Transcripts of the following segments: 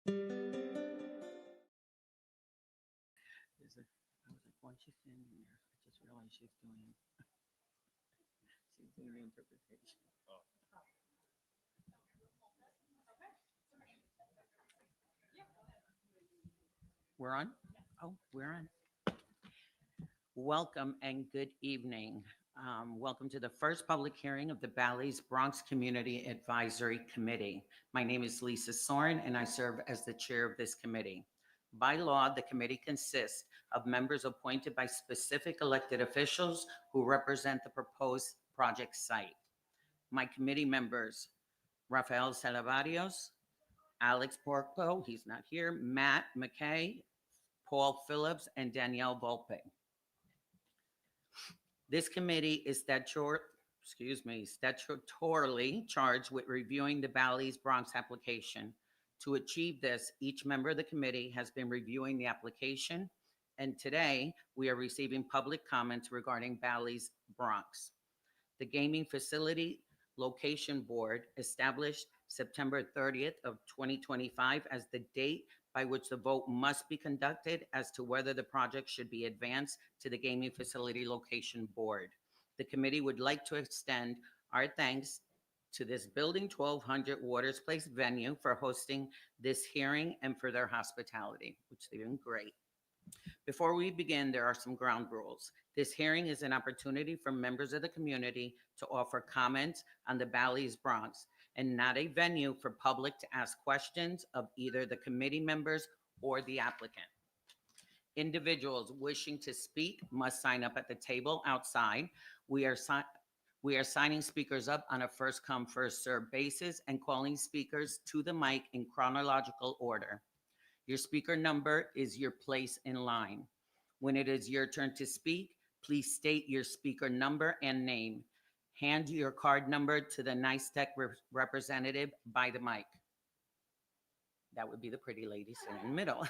There's a, I was like, why is she standing there? I just realized she's doing the interpretation. We're on? Oh, we're on. Welcome and good evening. Welcome to the first public hearing of the Bally's Bronx Community Advisory Committee. My name is Lisa Soren and I serve as the chair of this committee. By law, the committee consists of members appointed by specific elected officials who represent the proposed project site. My committee members, Rafael Salavarios, Alex Porco, he's not here, Matt McKay, Paul Phillips, and Danielle Volpe. This committee is statutorily charged with reviewing the Bally's Bronx application. To achieve this, each member of the committee has been reviewing the application, and today we are receiving public comments regarding Bally's Bronx. The Gaming Facility Location Board established September 30th of 2025 as the date by which the vote must be conducted as to whether the project should be advanced to the Gaming Facility Location Board. The committee would like to extend our thanks to this Building 1200 Waters Place venue for hosting this hearing and for their hospitality, which they've been great. Before we begin, there are some ground rules. This hearing is an opportunity for members of the community to offer comments on the Bally's Bronx and not a venue for public to ask questions of either the committee members or the applicant. Individuals wishing to speak must sign up at the table outside. We are signing speakers up on a first-come, first-served basis and calling speakers to the mic in chronological order. Your speaker number is your place in line. When it is your turn to speak, please state your speaker number and name. Hand your card number to the NICE-TEC representative by the mic. That would be the pretty lady sitting in the middle.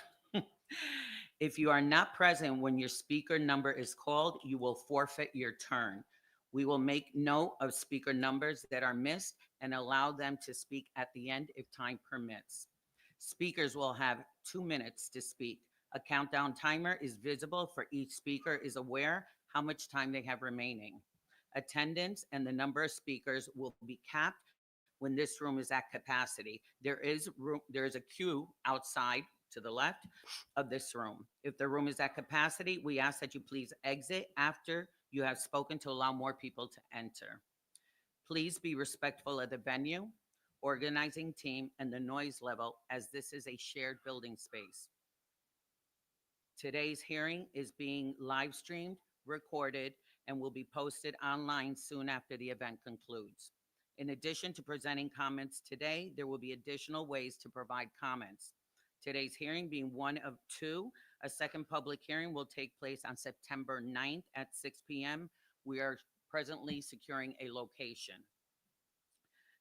If you are not present when your speaker number is called, you will forfeit your turn. We will make note of speaker numbers that are missed and allow them to speak at the end if time permits. Speakers will have 2 minutes to speak. A countdown timer is visible for each speaker is aware how much time they have remaining. Attendance and the number of speakers will be capped when this room is at capacity. There is a queue outside to the left of this room. If the room is at capacity, we ask that you please exit after you have spoken to allow more people to enter. Please be respectful of the venue, organizing team, and the noise level, as this is a shared building space. Today's hearing is being live streamed, recorded, and will be posted online soon after the event concludes. In addition to presenting comments today, there will be additional ways to provide comments. Today's hearing being one of two, a second public hearing will take place on September 9th at 6 p.m. We are presently securing a location.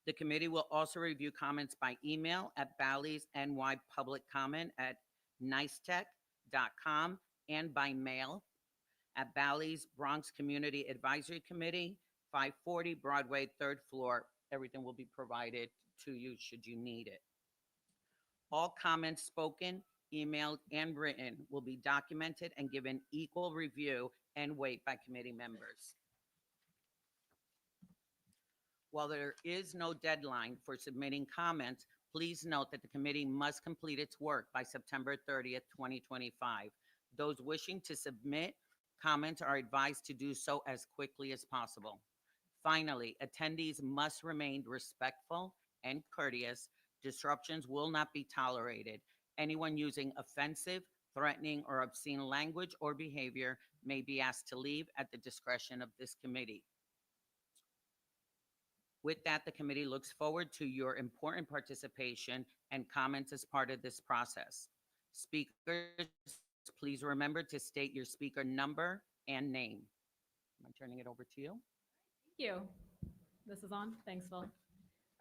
The committee will also review comments by email at Bally's NY Public Comment at nicetech.com and by mail at Bally's Bronx Community Advisory Committee, 540 Broadway, 3rd floor. Everything will be provided to you should you need it. All comments spoken, emailed, and written will be documented and given equal review and weight by committee members. While there is no deadline for submitting comments, please note that the committee must complete its work by September 30th, 2025. Those wishing to submit comments are advised to do so as quickly as possible. Finally, attendees must remain respectful and courteous. Disruptions will not be tolerated. Anyone using offensive, threatening, or obscene language or behavior may be asked to leave at the discretion of this committee. With that, the committee looks forward to your important participation and comments as part of this process. Speakers, please remember to state your speaker number and name. Am I turning it over to you? Thank you. This is on. Thanks, Phil.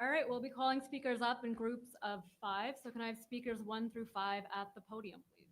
All right, we'll be calling speakers up in groups of 5. So can I have speakers 1 through 5 at the podium, please?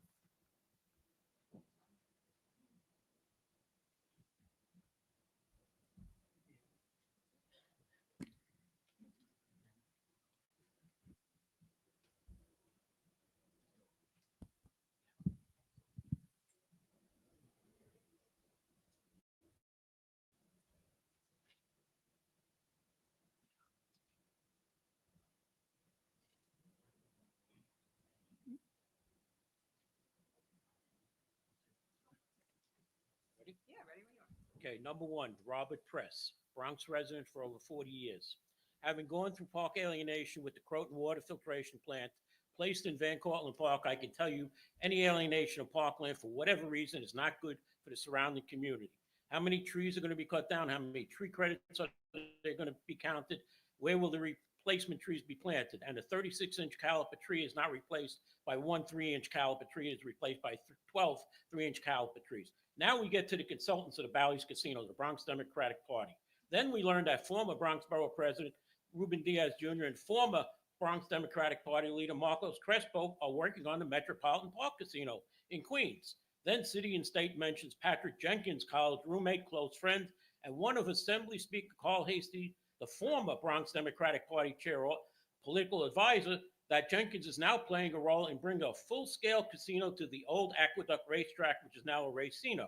Okay, number one, Robert Press, Bronx resident for over 40 years. Having gone through park alienation with the Croton Water Filtration Plant placed in Van Cortlandt Park, I can tell you any alienation of parkland for whatever reason is not good for the surrounding community. How many trees are going to be cut down? How many tree credits are they going to be counted? Where will the replacement trees be planted? And a 36-inch caliper tree is not replaced by one 3-inch caliper tree. It's replaced by 12 3-inch caliper trees. Now we get to the consultants of the Bally's Casino, the Bronx Democratic Party. Then we learned that former Bronx Borough President Ruben Diaz Jr. and former Bronx Democratic Party leader Marcos Crespo are working on the Metropolitan Park Casino in Queens. Then City and State mentions Patrick Jenkins, college roommate, close friend, and one of Assembly Speaker Carl Hasty, the former Bronx Democratic Party chair or political advisor, that Jenkins is now playing a role in bringing a full-scale casino to the old Aqueduct racetrack, which is now a racino.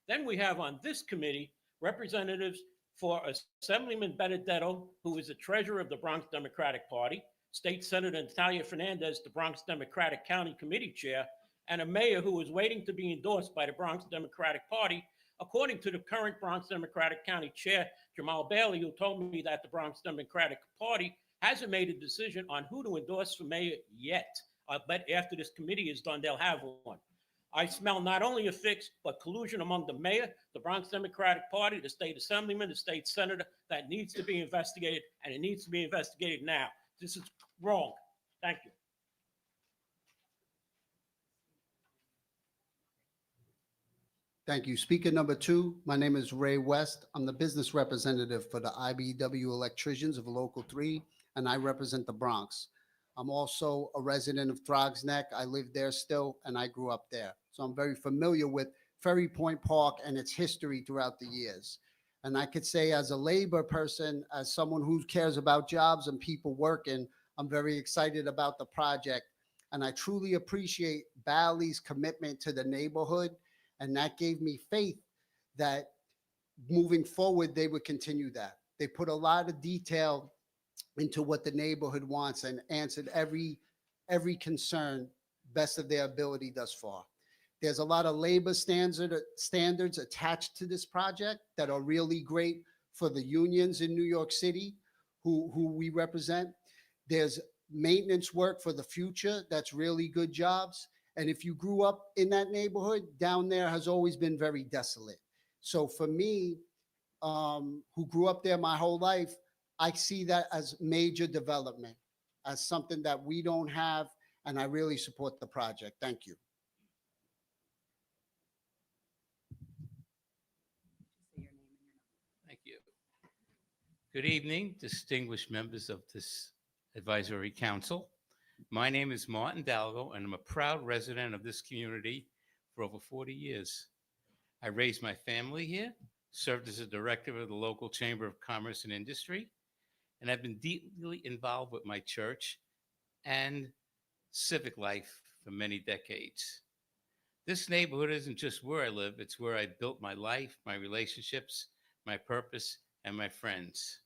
Then we have on this committee representatives for Assemblyman Benedetto, who is the treasurer of the Bronx Democratic Party, State Senator Natalia Fernandez, the Bronx Democratic County Committee chair, and a mayor who is waiting to be endorsed by the Bronx Democratic Party, according to the current Bronx Democratic County chair, Jamal Bally, who told me that the Bronx Democratic Party hasn't made a decision on who to endorse for mayor yet. But after this committee is done, they'll have one. I smell not only a fix, but collusion among the mayor, the Bronx Democratic Party, the state assemblyman, the state senator, that needs to be investigated, and it needs to be investigated now. This is wrong. Thank you. Thank you. Speaker number 2, my name is Ray West. I'm the business representative for the IBEW Electricians of Local 3, and I represent the Bronx. I'm also a resident of Throgs Neck. I live there still, and I grew up there. So I'm very familiar with Ferry Point Park and its history throughout the years. And I could say as a labor person, as someone who cares about jobs and people working, I'm very excited about the project. And I truly appreciate Bally's commitment to the neighborhood. And that gave me faith that moving forward, they would continue that. They put a lot of detail into what the neighborhood wants and answered every concern best of their ability thus far. There's a lot of labor standards attached to this project that are really great for the unions in New York City who we represent. There's maintenance work for the future that's really good jobs. And if you grew up in that neighborhood, down there has always been very desolate. So for me, who grew up there my whole life, I see that as major development, as something that we don't have, and I really support the project. Thank you. Thank you. Good evening, distinguished members of this advisory council. My name is Martin Dalgo, and I'm a proud resident of this community for over 40 years. I raised my family here, served as a director of the local Chamber of Commerce and Industry, and I've been deeply involved with my church and civic life for many decades. This neighborhood isn't just where I live, it's where I built my life, my relationships, my purpose, and my friends.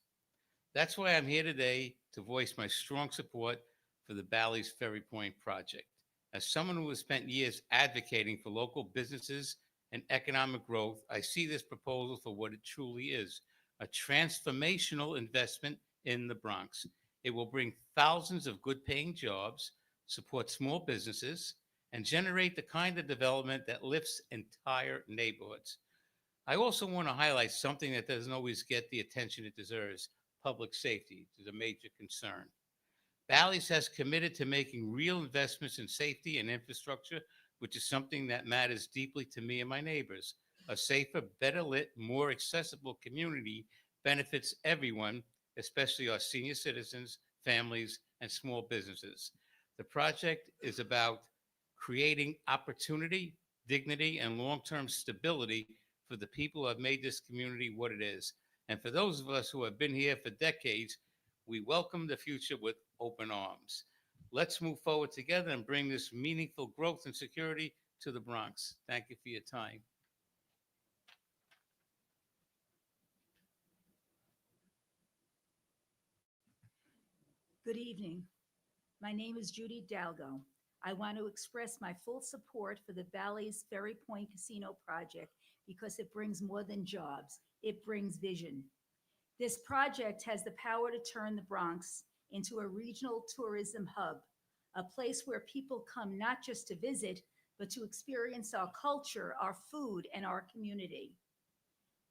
That's why I'm here today to voice my strong support for the Bally's Ferry Point project. As someone who has spent years advocating for local businesses and economic growth, I see this proposal for what it truly is, a transformational investment in the Bronx. It will bring thousands of good-paying jobs, support small businesses, and generate the kind of development that lifts entire neighborhoods. I also want to highlight something that doesn't always get the attention it deserves: public safety is a major concern. Bally's has committed to making real investments in safety and infrastructure, which is something that matters deeply to me and my neighbors. A safer, better lit, more accessible community benefits everyone, especially our senior citizens, families, and small businesses. The project is about creating opportunity, dignity, and long-term stability for the people who have made this community what it is. And for those of us who have been here for decades, we welcome the future with open arms. Let's move forward together and bring this meaningful growth and security to the Bronx. Thank you for your time. Good evening. My name is Judy Dalgo. I want to express my full support for the Bally's Ferry Point Casino project because it brings more than jobs, it brings vision. This project has the power to turn the Bronx into a regional tourism hub, a place where people come not just to visit, but to experience our culture, our food, and our community.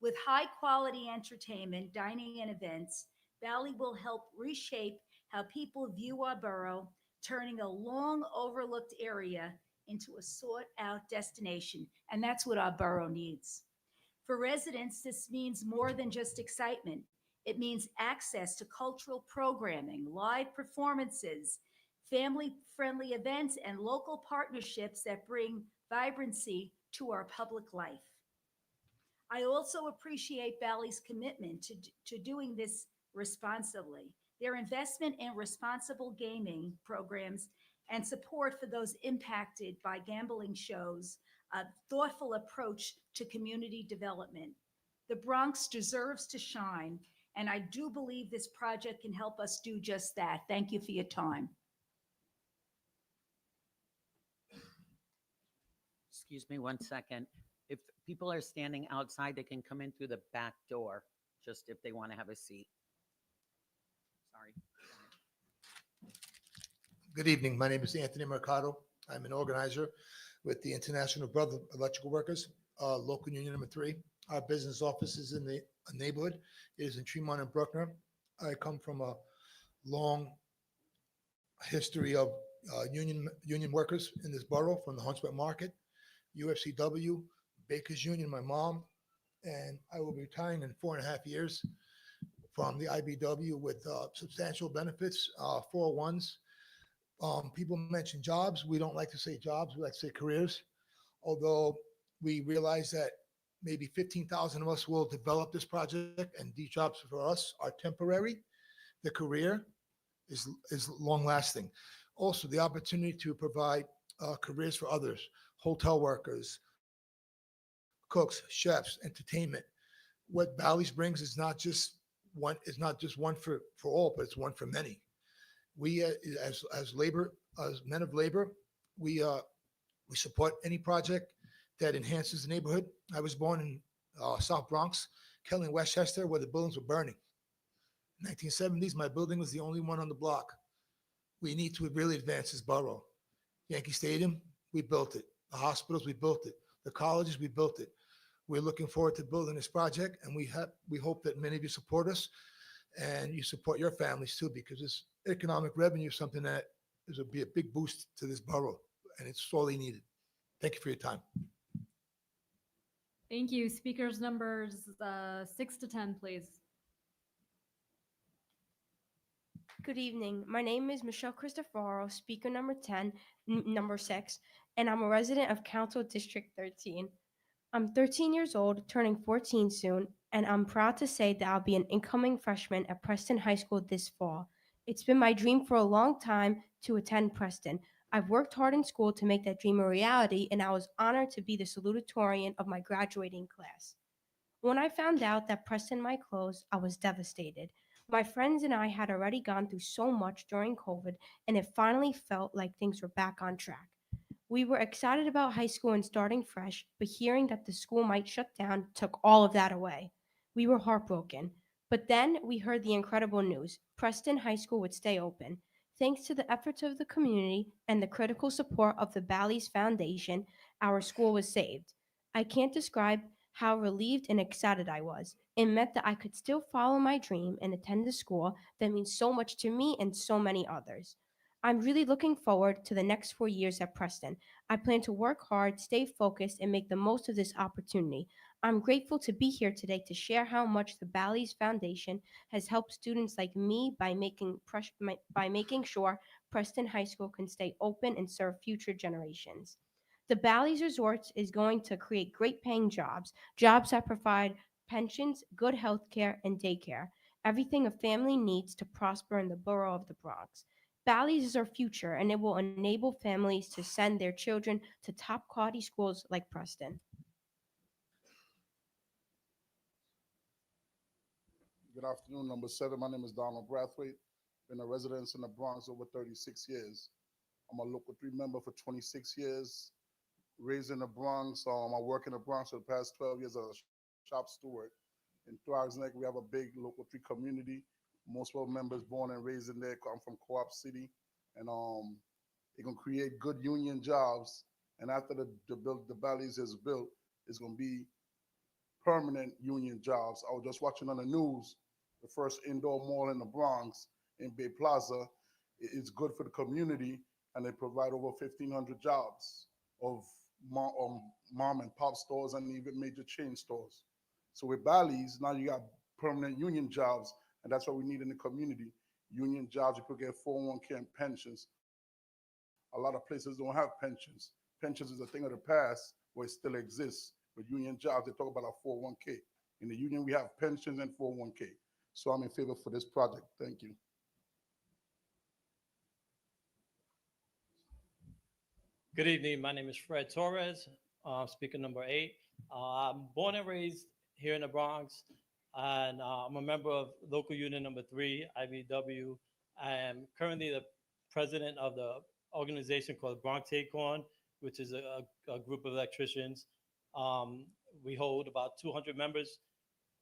With high quality entertainment, dining, and events, Bally will help reshape how people view our borough, turning a long overlooked area into a sought out destination. And that's what our borough needs. For residents, this means more than just excitement. It means access to cultural programming, live performances, family friendly events, and local partnerships that bring vibrancy to our public life. I also appreciate Bally's commitment to doing this responsibly. Their investment in responsible gaming programs and support for those impacted by gambling shows a thoughtful approach to community development. The Bronx deserves to shine, and I do believe this project can help us do just that. Thank you for your time. Excuse me one second. If people are standing outside, they can come in through the back door, just if they want to have a seat. Sorry. Good evening. My name is Anthony Marcato. I'm an organizer with the International Brotherhood of Electrical Workers, local union number 3. Our business office is in the neighborhood. It is in Tremont and Bruckner. I come from a long history of union workers in this borough, from the Huntsville Market, UFCW, Bakers Union, my mom, and I will be retiring in 4.5 years from the IBW with substantial benefits, 401s. People mention jobs. We don't like to say jobs. We like to say careers, although we realize that maybe 15,000 of us will develop this project, and these jobs for us are temporary. The career is long lasting. Also, the opportunity to provide careers for others, hotel workers, cooks, chefs, entertainment. What Bally's brings is not just one. It's not just one for all, but it's one for many. We, as men of labor, we support any project that enhances the neighborhood. I was born in South Bronx, Kelly and Westchester, where the buildings were burning. In 1970s, my building was the only one on the block. We need to really advance this borough. Yankee Stadium, we built it. The hospitals, we built it. The colleges, we built it. We're looking forward to building this project, and we hope that many of you support us, and you support your families too, because this economic revenue is something that is be a big boost to this borough, and it's sorely needed. Thank you for your time. Thank you. Speakers numbers 6 to 10, please. Good evening. My name is Michelle Cristoforo, speaker number 10, number 6, and I'm a resident of Council District 13. I'm 13 years old, turning 14 soon, and I'm proud to say that I'll be an incoming freshman at Preston High School this fall. It's been my dream for a long time to attend Preston. I've worked hard in school to make that dream a reality, and I was honored to be the salutatorian of my graduating class. When I found out that Preston might close, I was devastated. My friends and I had already gone through so much during COVID, and it finally felt like things were back on track. We were excited about high school and starting fresh, but hearing that the school might shut down took all of that away. We were heartbroken. But then we heard the incredible news. Preston High School would stay open. Thanks to the efforts of the community and the critical support of the Bally's Foundation, our school was saved. I can't describe how relieved and excited I was. It meant that I could still follow my dream and attend a school that means so much to me and so many others. I'm really looking forward to the next 4 years at Preston. I plan to work hard, stay focused, and make the most of this opportunity. I'm grateful to be here today to share how much the Bally's Foundation has helped students like me by making sure Preston High School can stay open and serve future generations. The Bally's Resorts is going to create great paying jobs that provide pensions, good health care, and daycare, everything a family needs to prosper in the borough of the Bronx. Bally's is our future, and it will enable families to send their children to top quality schools like Preston. Good afternoon, number 7. My name is Donald Brathweight. Been a resident in the Bronx over 36 years. I'm a local 3 member for 26 years, raised in the Bronx. I work in the Bronx for the past 12 years as a shop steward. In Thrives Neck, we have a big local 3 community. Most of our members born and raised in there. I'm from Co-op City, and it can create good union jobs. And after the Bally's is built, it's gonna be permanent union jobs. I was just watching on the news, the first indoor mall in the Bronx in Bay Plaza. It's good for the community, and they provide over 1,500 jobs of mom and pop stores and even major chain stores. So with Bally's, now you got permanent union jobs, and that's what we need in the community. Union jobs, you could get 401k and pensions. A lot of places don't have pensions. Pensions is a thing of the past, where it still exists. With union jobs, they talk about our 401k. In the union, we have pensions and 401k. So I'm in favor for this project. Thank you. Good evening. My name is Fred Torres, speaker number 8. I'm born and raised here in the Bronx, and I'm a member of local union number 3, IBW. I am currently the president of the organization called Bronx Acorn, which is a group of electricians. We hold about 200 members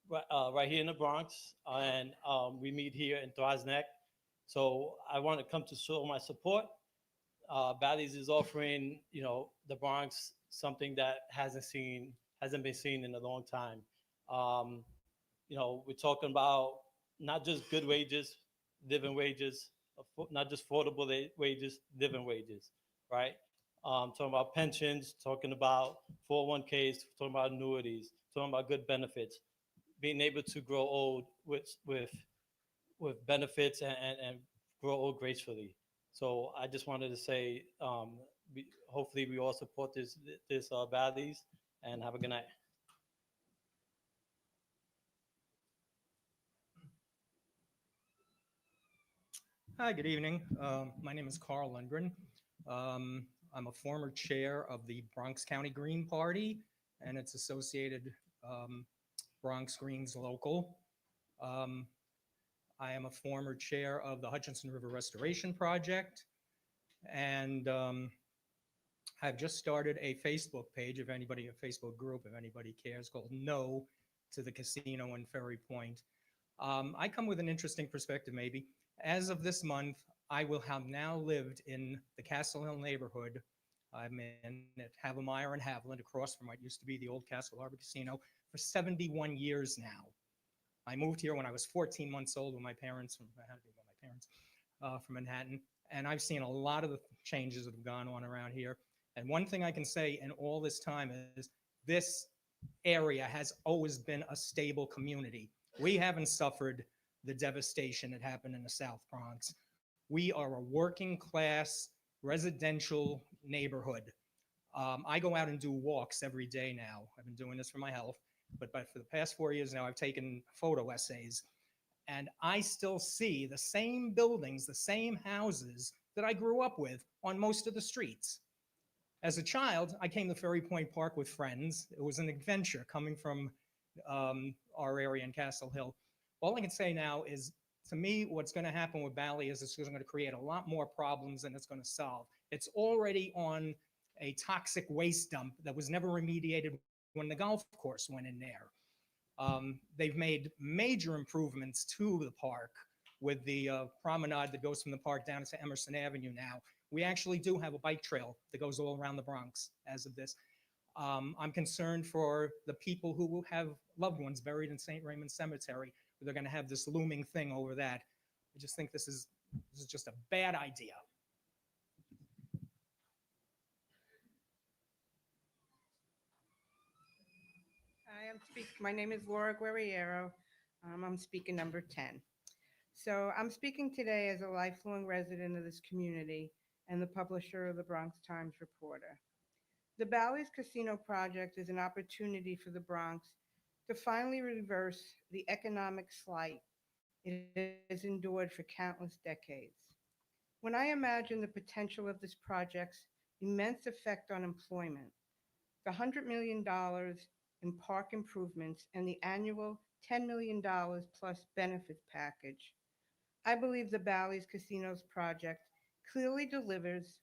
right here in the Bronx, and we meet here in Thrives Neck. So I want to come to show my support. Bally's is offering, the Bronx something that hasn't been seen in a long time. We're talking about not just good wages, living wages, not just affordable wages, living wages, right? Talking about pensions, talking about 401ks, talking about annuities, talking about good benefits, being able to grow old with benefits and grow old gracefully. So I just wanted to say, hopefully we all support this Bally's, and have a good night. Hi, good evening. My name is Carl Lundren. I'm a former chair of the Bronx County Green Party and its associated Bronx Greens Local. I am a former chair of the Hutchinson River Restoration Project, and I've just started a Facebook page, a Facebook group, if anybody cares, called No to the Casino in Ferry Point. I come with an interesting perspective, maybe. As of this month, I will have now lived in the Castle Hill neighborhood. I'm in at Havemeyer and Haviland, across from what used to be the old Castle Harbor Casino, for 71 years now. I moved here when I was 14 months old with my parents from Manhattan, and I've seen a lot of the changes that have gone on around here. And one thing I can say in all this time is this area has always been a stable community. We haven't suffered the devastation that happened in the South Bronx. We are a working class residential neighborhood. I go out and do walks every day now. I've been doing this for my health, but for the past 4 years now, I've taken photo essays, and I still see the same buildings, the same houses that I grew up with on most of the streets. As a child, I came to Ferry Point Park with friends. It was an adventure coming from our area in Castle Hill. All I can say now is, to me, what's going to happen with Bally is it's going to create a lot more problems than it's going to solve. It's already on a toxic waste dump that was never remediated when the golf course went in there. They've made major improvements to the park with the promenade that goes from the park down to Emerson Avenue now. We actually do have a bike trail that goes all around the Bronx as of this. I'm concerned for the people who have loved ones buried in St. Raymond Cemetery. They're going to have this looming thing over that. I just think this is just a bad idea. Hi, my name is Laura Guerriero. I'm speaker number 10. So I'm speaking today as a lifelong resident of this community and the publisher of the Bronx Times Reporter. The Bally's Casino project is an opportunity for the Bronx to finally reverse the economic slight it has endured for countless decades. When I imagine the potential of this project's immense effect on employment, the $100 million in park improvements, and the annual $10 million plus benefits package, I believe the Bally's Casinos project clearly delivers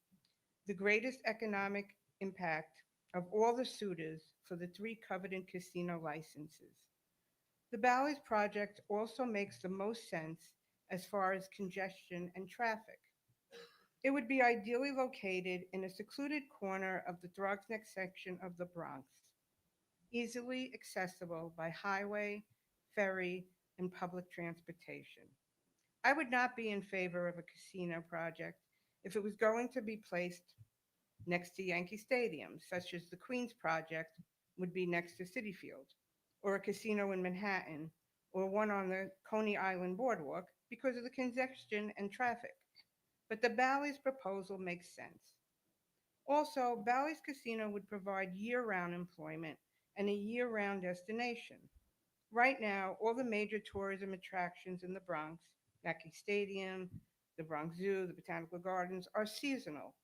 the greatest economic impact of all the suitors for the 3 coveted casino licenses. The Bally's project also makes the most sense as far as congestion and traffic. It would be ideally located in a secluded corner of the Neck section of the Bronx, easily accessible by highway, ferry, and public transportation. I would not be in favor of a casino project if it was going to be placed next to Yankee Stadium, such as the Queens project would be next to Citi Field, or a casino in Manhattan, or one on the Coney Island Boardwalk because of the congestion and traffic. But the Bally's proposal makes sense. Also, Bally's Casino would provide year-round employment and a year-round destination. Right now, all the major tourism attractions in the Bronx, Yankee Stadium, the Bronx Zoo, the Botanical Gardens, are seasonal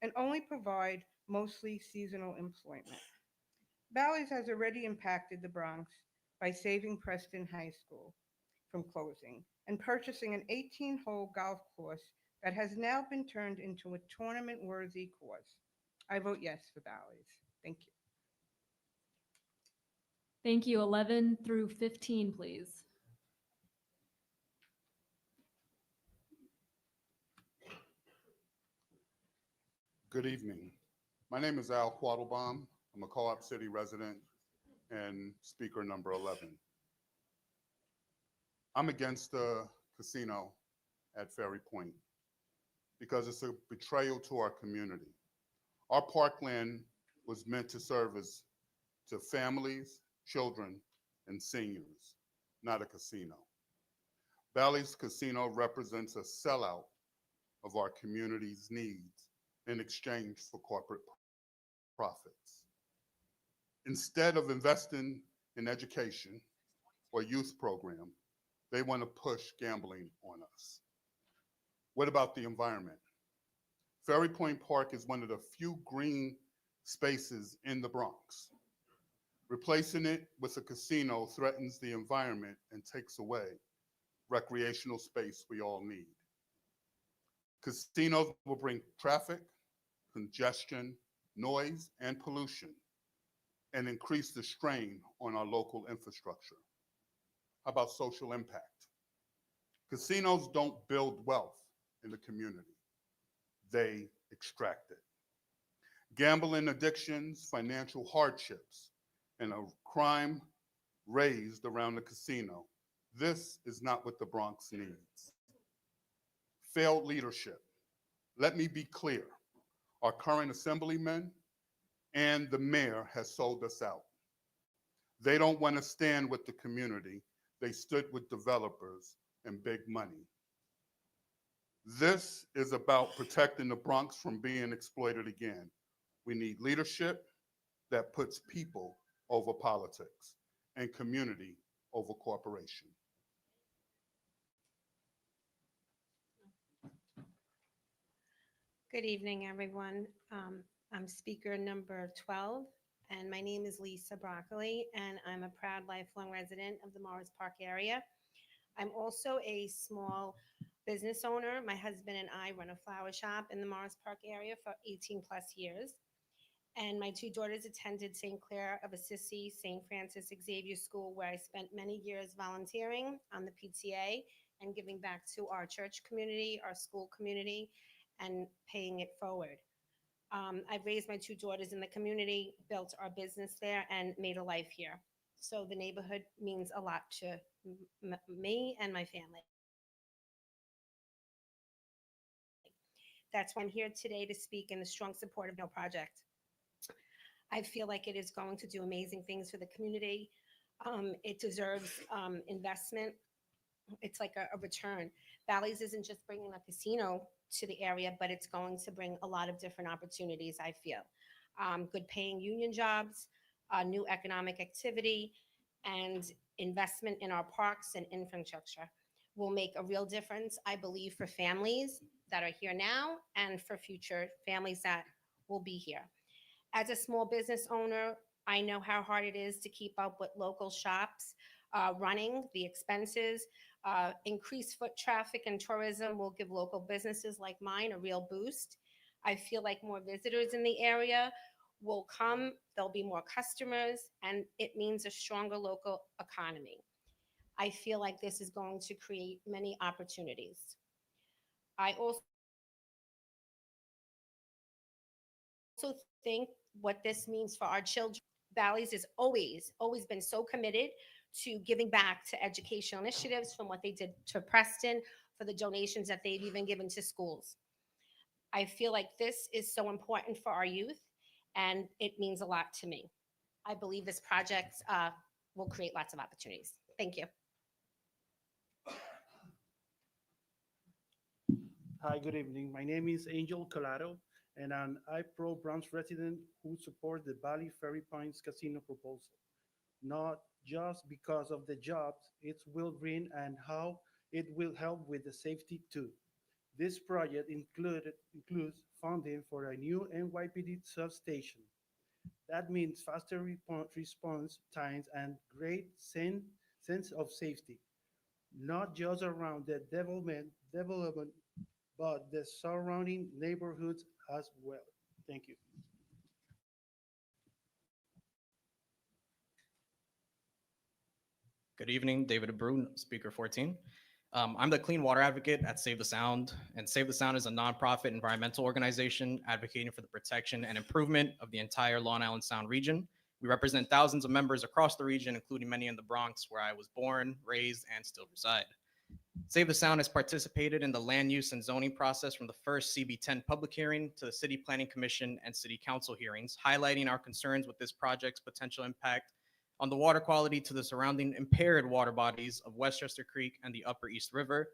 and only provide mostly seasonal employment. Bally's has already impacted the Bronx by saving Preston High School from closing and purchasing an 18-hole golf course that has now been turned into a tournament-worthy course. I vote yes for Bally's. Thank you. Thank you. 11 through 15, please. Good evening. My name is Al Quaddlebomb. I'm a Co-op City resident and speaker number 11. I'm against the casino at Ferry Point because it's a betrayal to our community. Our parkland was meant to serve as to families, children, and seniors, not a casino. Bally's Casino represents a sellout of our community's needs in exchange for corporate profits. Instead of investing in education or youth program, they want to push gambling on us. What about the environment? Ferry Point Park is one of the few green spaces in the Bronx. Replacing it with a casino threatens the environment and takes away recreational space we all need. Casinos will bring traffic, congestion, noise, and pollution, and increase the strain on our local infrastructure. How about social impact? Casinos don't build wealth in the community. They extract it. Gambling addictions, financial hardships, and a crime raised around the casino. This is not what the Bronx needs. Failed leadership. Let me be clear. Our current assemblyman and the mayor has sold us out. They don't want to stand with the community. They stood with developers and big money. This is about protecting the Bronx from being exploited again. We need leadership that puts people over politics and community over corporation. Good evening, everyone. I'm speaker number 12, and my name is Lisa Broccoli, and I'm a proud lifelong resident of the Morris Park area. I'm also a small business owner. My husband and I run a flower shop in the Morris Park area for 18 plus years. And my 2 daughters attended St. Clair of Assisi, St. Francis Xavier School, where I spent many years volunteering on the PTA and giving back to our church community, our school community, and paying it forward. I've raised my 2 daughters in the community, built our business there, and made a life here. So the neighborhood means a lot to me and my family. That's why I'm here today to speak in the strong support of No Project. I feel like it is going to do amazing things for the community. It deserves investment. It's like a return. Bally's isn't just bringing a casino to the area, but it's going to bring a lot of different opportunities, I feel. Good paying union jobs, new economic activity, and investment in our parks and infrastructure will make a real difference, I believe, for families that are here now and for future families that will be here. As a small business owner, I know how hard it is to keep up with local shops running, the expenses. Increased foot traffic and tourism will give local businesses like mine a real boost. I feel like more visitors in the area will come, there'll be more customers, and it means a stronger local economy. I feel like this is going to create many opportunities. I also think what this means for our children. Bally's has always been so committed to giving back to educational initiatives, from what they did to Preston, for the donations that they've even given to schools. I feel like this is so important for our youth, and it means a lot to me. I believe this project will create lots of opportunities. Thank you. Hi, good evening. My name is Angel Colado, and I'm a pro-Bronx resident who supports the Bally Ferry Points Casino proposal. Not just because of the jobs it will bring and how it will help with the safety too. This project includes funding for a new NYPD substation. That means faster response times and great sense of safety, not just around the development, but the surrounding neighborhoods as well. Thank you. Good evening, David Brun, speaker 14. I'm the clean water advocate at Save the Sound, and Save the Sound is a nonprofit environmental organization advocating for the protection and improvement of the entire Long Island Sound region. We represent thousands of members across the region, including many in the Bronx, where I was born, raised, and still reside. Save the Sound has participated in the land use and zoning process from the first CB10 public hearing to the City Planning Commission and City Council hearings, highlighting our concerns with this project's potential impact on the water quality to the surrounding impaired water bodies of Westchester Creek and the Upper East River.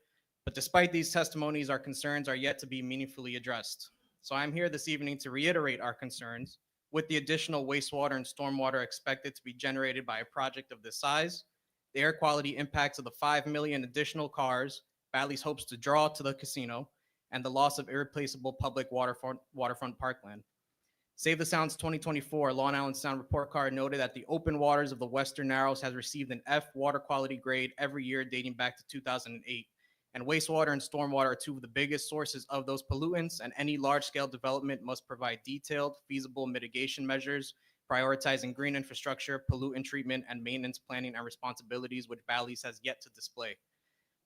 But despite these testimonies, our concerns are yet to be meaningfully addressed. So I'm here this evening to reiterate our concerns with the additional wastewater and stormwater expected to be generated by a project of this size, the air quality impacts of the 5 million additional cars Bally's hopes to draw to the casino, and the loss of irreplaceable public waterfront parkland. Save the Sound's 2024 Long Island Sound report card noted that the open waters of the Western Narrows has received an F water quality grade every year dating back to 2008. And wastewater and stormwater are two of the biggest sources of those pollutants, and any large-scale development must provide detailed, feasible mitigation measures, prioritizing green infrastructure, pollutant treatment, and maintenance planning and responsibilities, which Bally's has yet to display.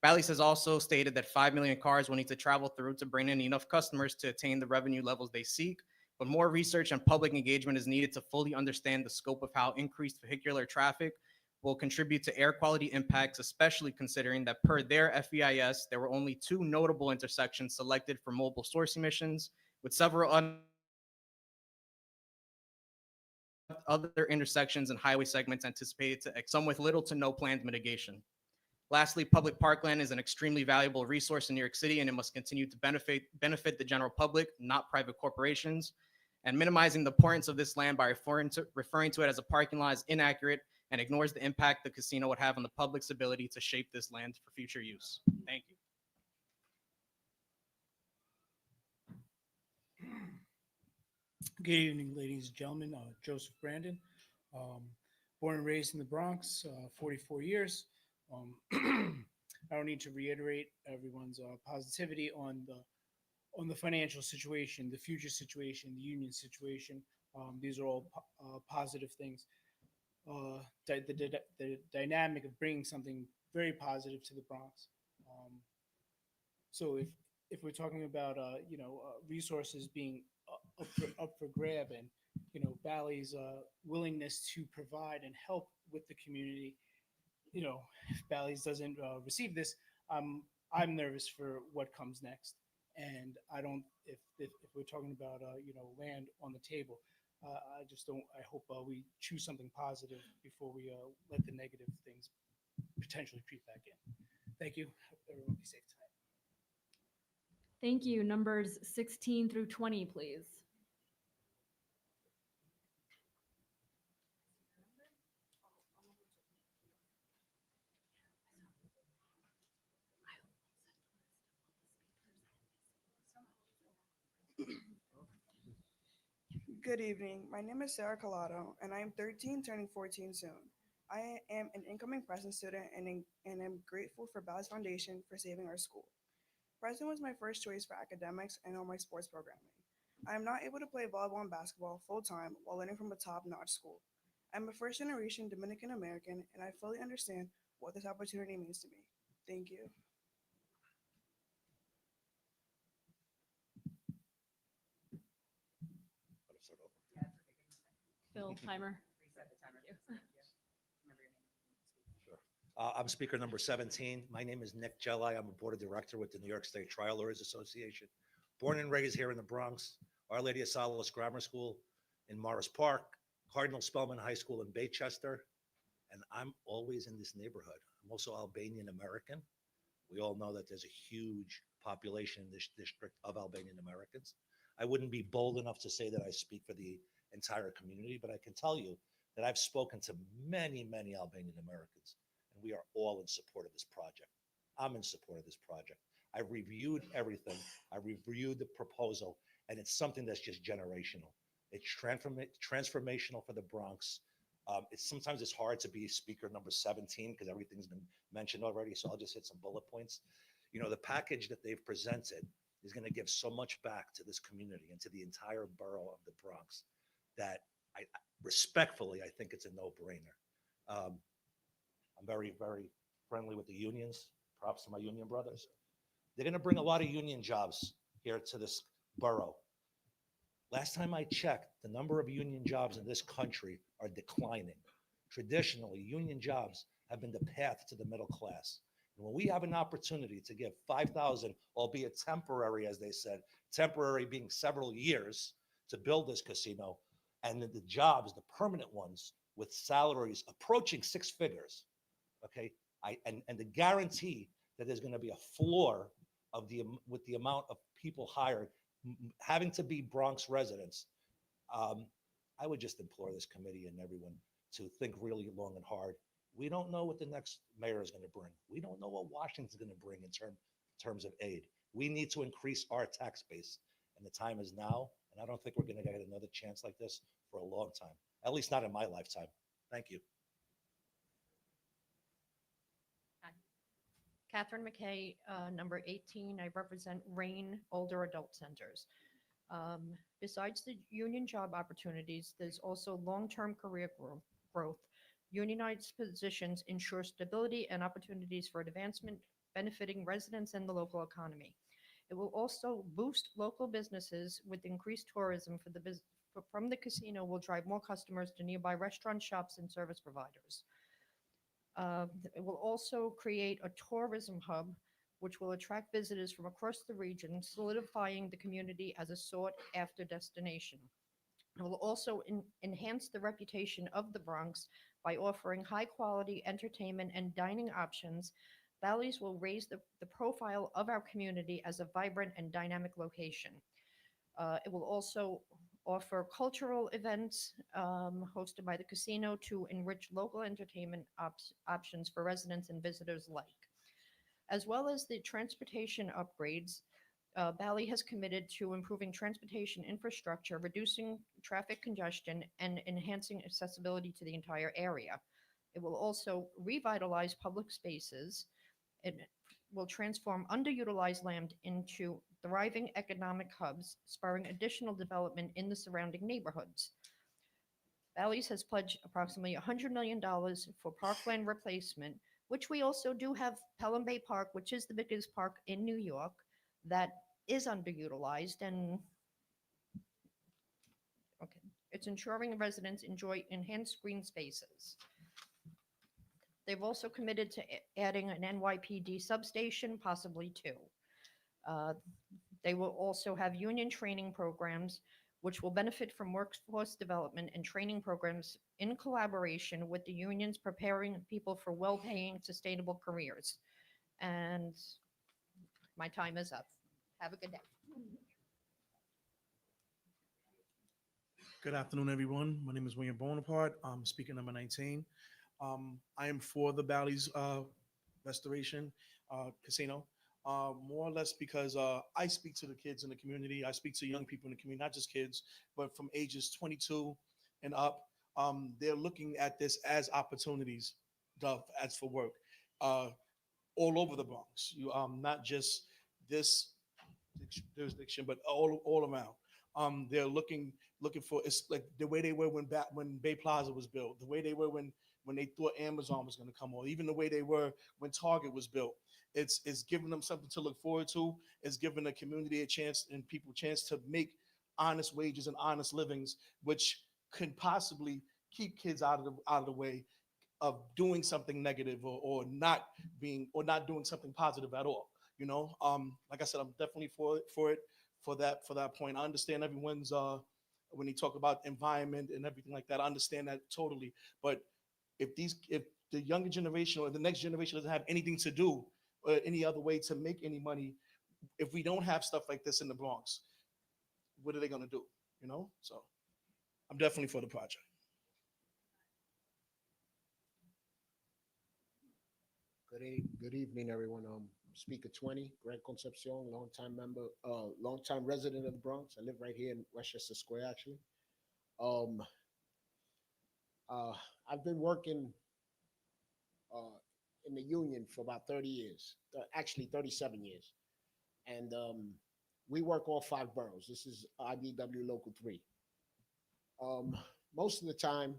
Bally's has also stated that 5 million cars will need to travel through to bring in enough customers to attain the revenue levels they seek, but more research and public engagement is needed to fully understand the scope of how increased vehicular traffic will contribute to air quality impacts, especially considering that per their FEIS, there were only 2 notable intersections selected for mobile source emissions, with several other intersections and highway segments anticipated to some with little to no planned mitigation. Lastly, public parkland is an extremely valuable resource in New York City, and it must continue to benefit the general public, not private corporations. And minimizing the importance of this land by referring to it as a parking lot is inaccurate and ignores the impact the casino would have on the public's ability to shape this land for future use. Thank you. Good evening, ladies and gentlemen. Joseph Brandon, born and raised in the Bronx, 44 years. I don't need to reiterate everyone's positivity on the financial situation, the future situation, the union situation. These are all positive things. The dynamic of bringing something very positive to the Bronx. So if we're talking about resources being up for grab, and Bally's willingness to provide and help with the community, if Bally's doesn't receive this, I'm nervous for what comes next. And I don't, if we're talking about land on the table, I just don't. I hope we choose something positive before we let the negative things potentially creep back in. Thank you. Everyone be safe tonight. Thank you. Numbers 16 through 20, please. Good evening. My name is Sarah Colado, and I am 13, turning 14 soon. I am an incoming Preston student and am grateful for Bally's Foundation for saving our school. Preston was my first choice for academics and all my sports programming. I am not able to play volleyball and basketball full time while learning from a top notch school. I'm a first generation Dominican American and I fully understand what this opportunity means to me. Thank you. Bill, timer. I'm speaker number 17. My name is Nick Jalai. I'm a board of director with the New York State Trial Lawyers Association. Born and raised here in the Bronx, Our Lady of Solace Grammar School in Morris Park, Cardinal Spellman High School in Baychester, and I'm always in this neighborhood. I'm also Albanian American. We all know that there's a huge population in this district of Albanian Americans. I wouldn't be bold enough to say that I speak for the entire community, but I can tell you that I've spoken to many, many Albanian Americans, and we are all in support of this project. I'm in support of this project. I reviewed everything. I reviewed the proposal, and it's something that's just generational. It's transformational for the Bronx. Sometimes it's hard to be speaker number 17 because everything's been mentioned already, so I'll just hit some bullet points. You know, the package that they've presented is going to give so much back to this community and to the entire borough of the Bronx that respectfully, I think it's a no-brainer. I'm very, very friendly with the unions. Props to my union brothers. They're going to bring a lot of union jobs here to this borough. Last time I checked, the number of union jobs in this country are declining. Traditionally, union jobs have been the path to the middle class. And when we have an opportunity to give 5,000, albeit temporary, as they said, temporary being several years, to build this casino, and the jobs, the permanent ones, with salaries approaching 6 figures, okay, and the guarantee that there's going to be a floor of with the amount of people hired, having to be Bronx residents, I would just implore this committee and everyone to think really long and hard. We don't know what the next mayor is going to bring. We don't know what Washington's going to bring in terms of aid. We need to increase our tax base, and the time is now. And I don't think we're going to get another chance like this for a long time, at least not in my lifetime. Thank you. Catherine McKay, number 18. I represent RAIN Older Adult Centers. Besides the union job opportunities, there's also long-term career growth. Unionized positions ensure stability and opportunities for advancement, benefiting residents and the local economy. It will also boost local businesses with increased tourism from the casino will drive more customers to nearby restaurants, shops, and service providers. It will also create a tourism hub, which will attract visitors from across the region, solidifying the community as a sought-after destination. It will also enhance the reputation of the Bronx by offering high-quality entertainment and dining options. Bally's will raise the profile of our community as a vibrant and dynamic location. It will also offer cultural events hosted by the casino to enrich local entertainment options for residents and visitors alike. As well as the transportation upgrades, Bally has committed to improving transportation infrastructure, reducing traffic congestion, and enhancing accessibility to the entire area. It will also revitalize public spaces. It will transform underutilized land into thriving economic hubs, spurring additional development in the surrounding neighborhoods. Bally's has pledged approximately $100 million for parkland replacement, which we also do have Pelham Bay Park, which is the biggest park in New York that is underutilized, and it's ensuring residents enjoy enhanced green spaces. They've also committed to adding an NYPD substation, possibly 2. They will also have union training programs, which will benefit from workforce development and training programs in collaboration with the unions, preparing people for well-paying, sustainable careers. And my time is up. Have a good day. Good afternoon, everyone. My name is William Bonapart. I'm speaker number 19. I am for the Bally's restoration casino, more or less because I speak to the kids in the community. I speak to young people in the community, not just kids, but from ages 22 and up. They're looking at this as opportunities, as for work, all over the Bronx. Not just this jurisdiction, but all around. They're looking for, it's like the way they were when Bay Plaza was built, the way they were when they thought Amazon was going to come, or even the way they were when Target was built. It's giving them something to look forward to. It's giving the community a chance and people a chance to make honest wages and honest livings, which could possibly keep kids out of the way of doing something negative or not doing something positive at all. You know, like I said, I'm definitely for that point. I understand everyone's when you talk about environment and everything like that, I understand that totally. But if the younger generation or the next generation doesn't have anything to do or any other way to make any money, if we don't have stuff like this in the Bronx, what are they going to do? You know, so I'm definitely for the project. Good evening, everyone. Speaker 20, Greg Concepcion, longtime member, longtime resident of the Bronx. I live right here in Westchester Square, actually. I've been working in the union for about 30 years, actually 37 years. And we work all 5 boroughs. This is IBW Local 3. Most of the time,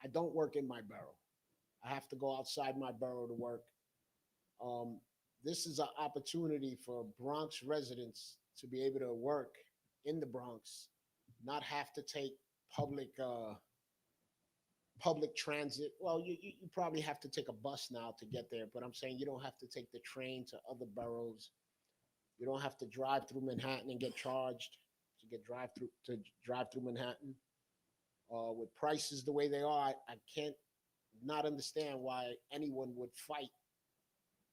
I don't work in my borough. I have to go outside my borough to work. This is an opportunity for Bronx residents to be able to work in the Bronx, not have to take public transit. Well, you probably have to take a bus now to get there, but I'm saying you don't have to take the train to other boroughs. You don't have to drive through Manhattan and get charged to drive through Manhattan. With prices the way they are, I can't not understand why anyone would fight,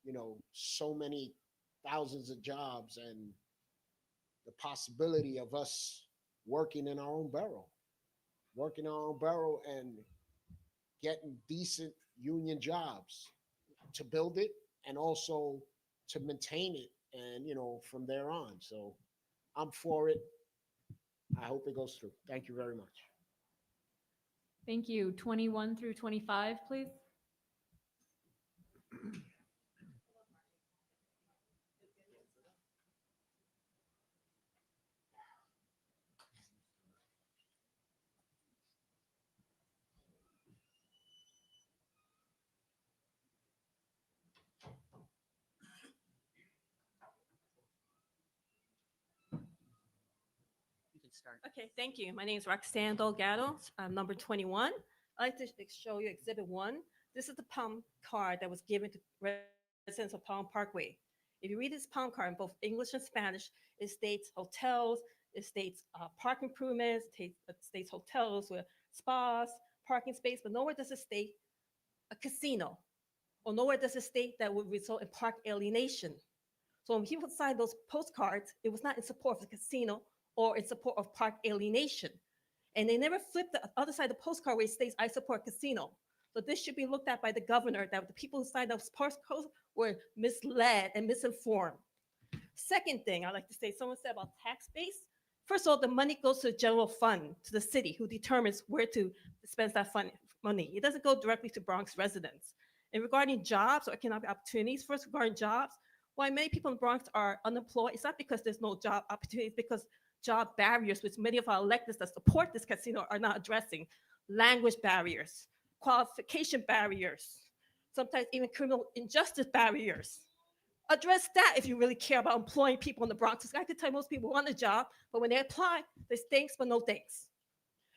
you know, so many thousands of jobs and the possibility of us working in our own borough and getting decent union jobs to build it and also to maintain it and, you know, from there on. So I'm for it. I hope it goes through. Thank you very much. Thank you. 21 through 25, please. Okay, thank you. My name is Roxan Dogs. I'm number 21. I'd like to show you Exhibit 1. This is the palm card that was given to residents of Palm Parkway. If you read this palm card in both English and Spanish, it states hotels, it states park improvements, it states hotels with spas, parking space, but nowhere does it state a casino, or nowhere does it state that would result in park alienation. So when people signed those postcards, it was not in support of the casino or in support of park alienation. And they never flipped the other side of the postcard where it states, I support casino. So this should be looked at by the governor, that the people who signed those postcards were misled and misinformed. Second thing I'd like to say, someone said about tax base. First of all, the money goes to the general fund, to the city, who determines where to spend that money. It doesn't go directly to Bronx residents. And regarding jobs or economic opportunities, first regarding jobs, why many people in the Bronx are unemployed, it's not because there's no job opportunities, because job barriers, which many of our electeds that support this casino are not addressing. Language barriers, qualification barriers, sometimes even criminal injustice barriers. Address that if you really care about employing people in the Bronx. I can tell you most people want a job, but when they apply, there's thanks but no thanks.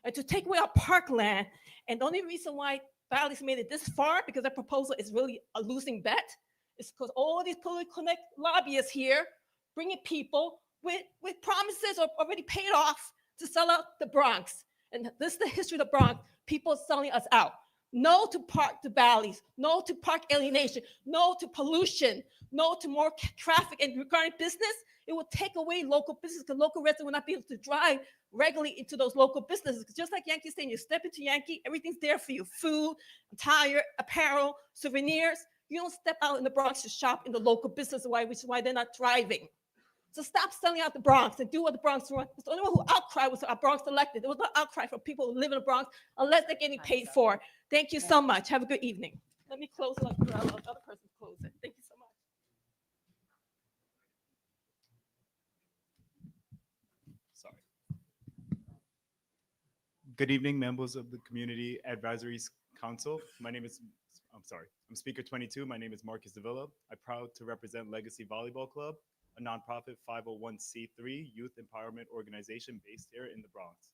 And to take away our parkland, and the only reason why Bally's made it this far, because their proposal is really a losing bet, is because all these political lobbyists here bringing people with promises are already paid off to sell out the Bronx. And this is the history of the Bronx, people selling us out. No to park to Bally's, no to park alienation, no to pollution, no to more traffic. And regarding business, it will take away local business because local residents will not be able to drive regularly into those local businesses. Just like Yankee Stadium, you step into Yankee, everything's there for you. Food, attire, apparel, souvenirs. You don't step out in the Bronx to shop in the local business, which is why they're not thriving. So stop selling out the Bronx and do what the Bronx wants. The only one who outcried was our Bronx elected. There was no outcry from people who live in the Bronx unless they're getting paid for. Thank you so much. Have a good evening. Let me close it. Let the other person close it. Thank you so much. Sorry. Good evening, members of the Community Advisory Council. I'm Speaker 22. My name is Marcus Davila. I'm proud to represent Legacy Volleyball Club, a nonprofit 501c3 youth empowerment organization based here in the Bronx.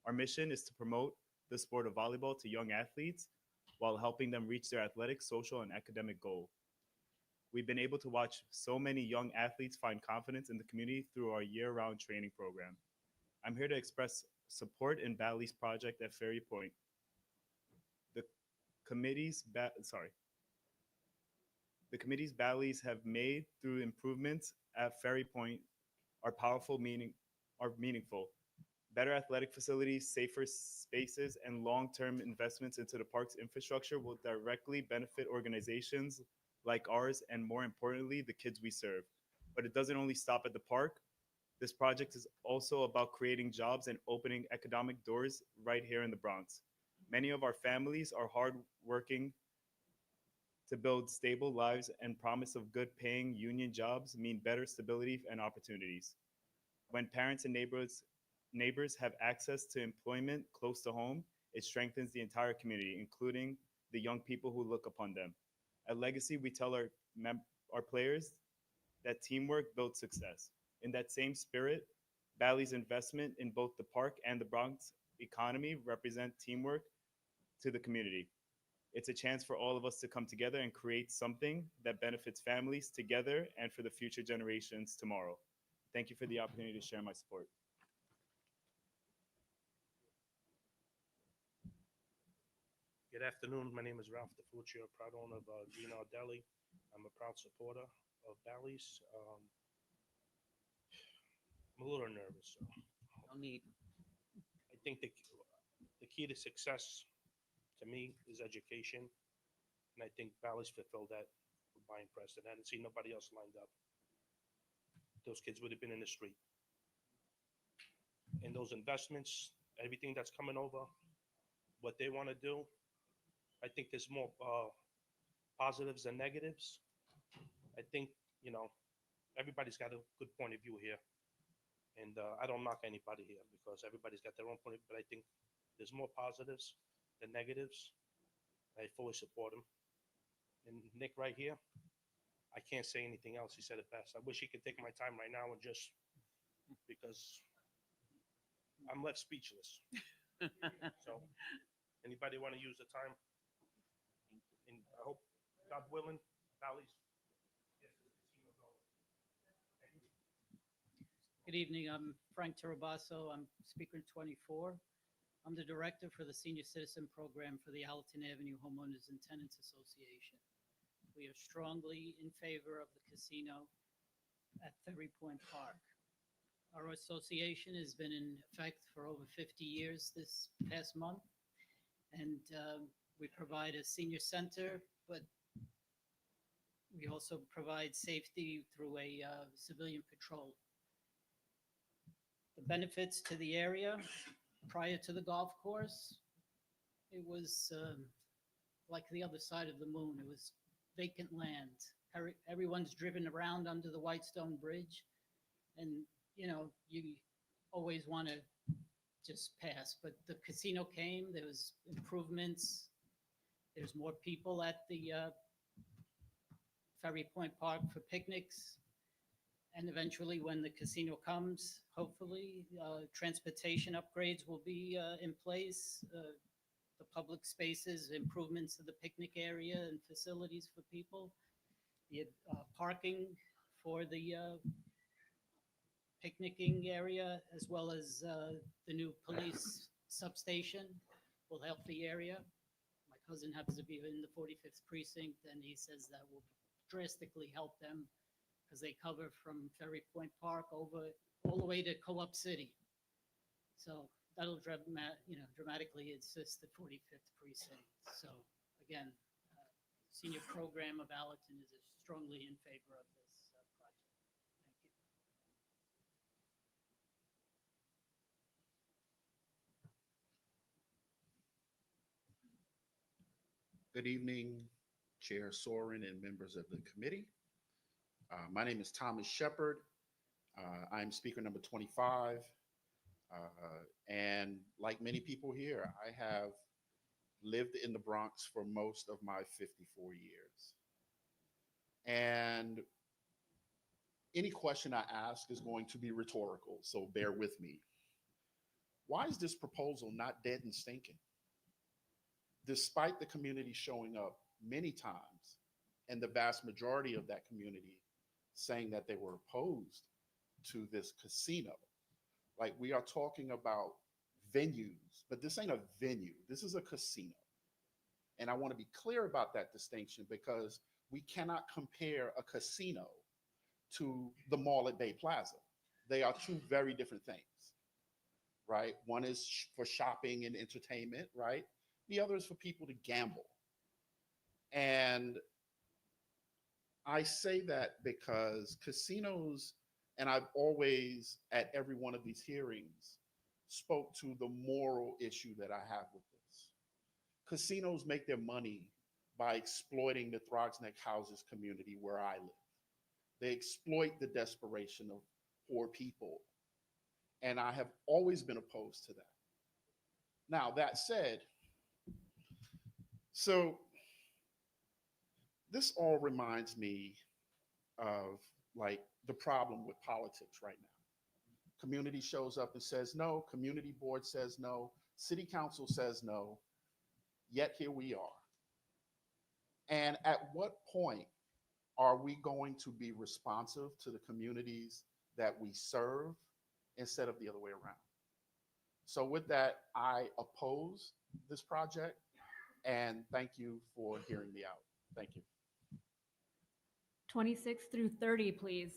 Our mission is to promote the sport of volleyball to young athletes while helping them reach their athletic, social, and academic goal. We've been able to watch so many young athletes find confidence in the community through our year-round training program. I'm here to express support in Bally's project at Ferry Point. The committee's Bally's have made through improvements at Ferry Point are meaningful. Better athletic facilities, safer spaces, and long-term investments into the park's infrastructure will directly benefit organizations like ours and, more importantly, the kids we serve. But it doesn't only stop at the park. This project is also about creating jobs and opening economic doors right here in the Bronx. Many of our families are hardworking to build stable lives, and promise of good paying union jobs mean better stability and opportunities. When parents and neighbors have access to employment close to home, it strengthens the entire community, including the young people who look upon them. At Legacy, we tell our players that teamwork builds success. In that same spirit, Bally's investment in both the park and the Bronx economy represent teamwork to the community. It's a chance for all of us to come together and create something that benefits families together and for the future generations tomorrow. Thank you for the opportunity to share my support. Good afternoon. My name is Ralph DeFuccio, proud owner of Gino Deli. I'm a proud supporter of Bally's. I'm a little nervous. So. No need. I think the key to success to me is education. And I think Bally's fulfilled that with buying Preston. I didn't see nobody else lined up. Those kids would have been in the street. And those investments, everything that's coming over, what they want to do, I think there's more positives than negatives. I think, everybody's got a good point of view here. And I don't knock anybody here because everybody's got their own point of view, but I think there's more positives than negatives. I fully support him. And Nick right here, I can't say anything else. He said it best. I wish he could take my time right now and just, because I'm left speechless. So anybody want to use the time? And I hope, God willing, Bally's. Good evening. I'm Frank Tarabasso. I'm speaker 24. I'm the director for the Senior Citizen Program for the Allerton Avenue Homeowners and Tenants Association. We are strongly in favor of the casino at Ferry Point Park. Our association has been in effect for over 50 years this past month, and we provide a senior center, but we also provide safety through a civilian patrol. The benefits to the area prior to the golf course, it was like the other side of the moon. It was vacant land. Everyone's driven around under the Whitestone Bridge, and you always want to just pass. But the casino came. There was improvements. There's more people at the Ferry Point Park for picnics. And eventually, when the casino comes, hopefully, transportation upgrades will be in place. The public spaces, improvements to the picnic area and facilities for people. The parking for the picnicking area, as well as the new police substation will help the area. My cousin happens to be in the 45th precinct, and he says that will drastically help them because they cover from Ferry Point Park over all the way to Co-op City. So that'll dramatically assist the 45th precinct. So again, senior program of Allerton is strongly in favor of this project. Thank you. Good evening, Chair Soren and members of the committee. My name is Thomas Shepard. I'm speaker number 25. And like many people here, I have lived in the Bronx for most of my 54 years. And any question I ask is going to be rhetorical, so bear with me. Why is this proposal not dead and stinking? Despite the community showing up many times and the vast majority of that community saying that they were opposed to this casino. Like, we are talking about venues, but this ain't a venue. This is a casino. And I want to be clear about that distinction because we cannot compare a casino to the mall at Bay Plaza. They are two very different things, right? One is for shopping and entertainment, right? The other is for people to gamble. And I say that because casinos, and I've always, at every one of these hearings, spoke to the moral issue that I have with this. Casinos make their money by exploiting the Throgsneck Houses community where I live. They exploit the desperation of poor people. And I have always been opposed to that. Now, that said, so this all reminds me of like the problem with politics right now. Community shows up and says no, community board says no, city council says no, yet here we are. And at what point are we going to be responsive to the communities that we serve instead of the other way around? So with that, I oppose this project, and thank you for hearing me out. Thank you. 26 through 30, please.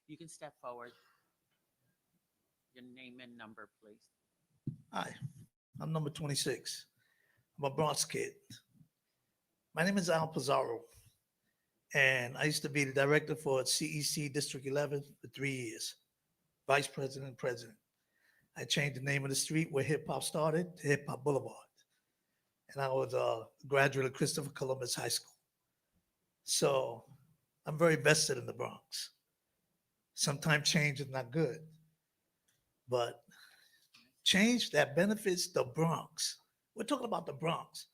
You can step forward. Your name and number, please. Hi, I'm number 26. I'm a Bronx kid. My name is Al Pazaro, and I used to be the director for CEC District 11 for 3 years, vice president, president. I changed the name of the street where hip hop started to Hip Hop Boulevard. And I was a graduate of Christopher Columbus High School. So I'm very vested in the Bronx. Sometimes change is not good, but change that benefits the Bronx. We're talking about the Bronx.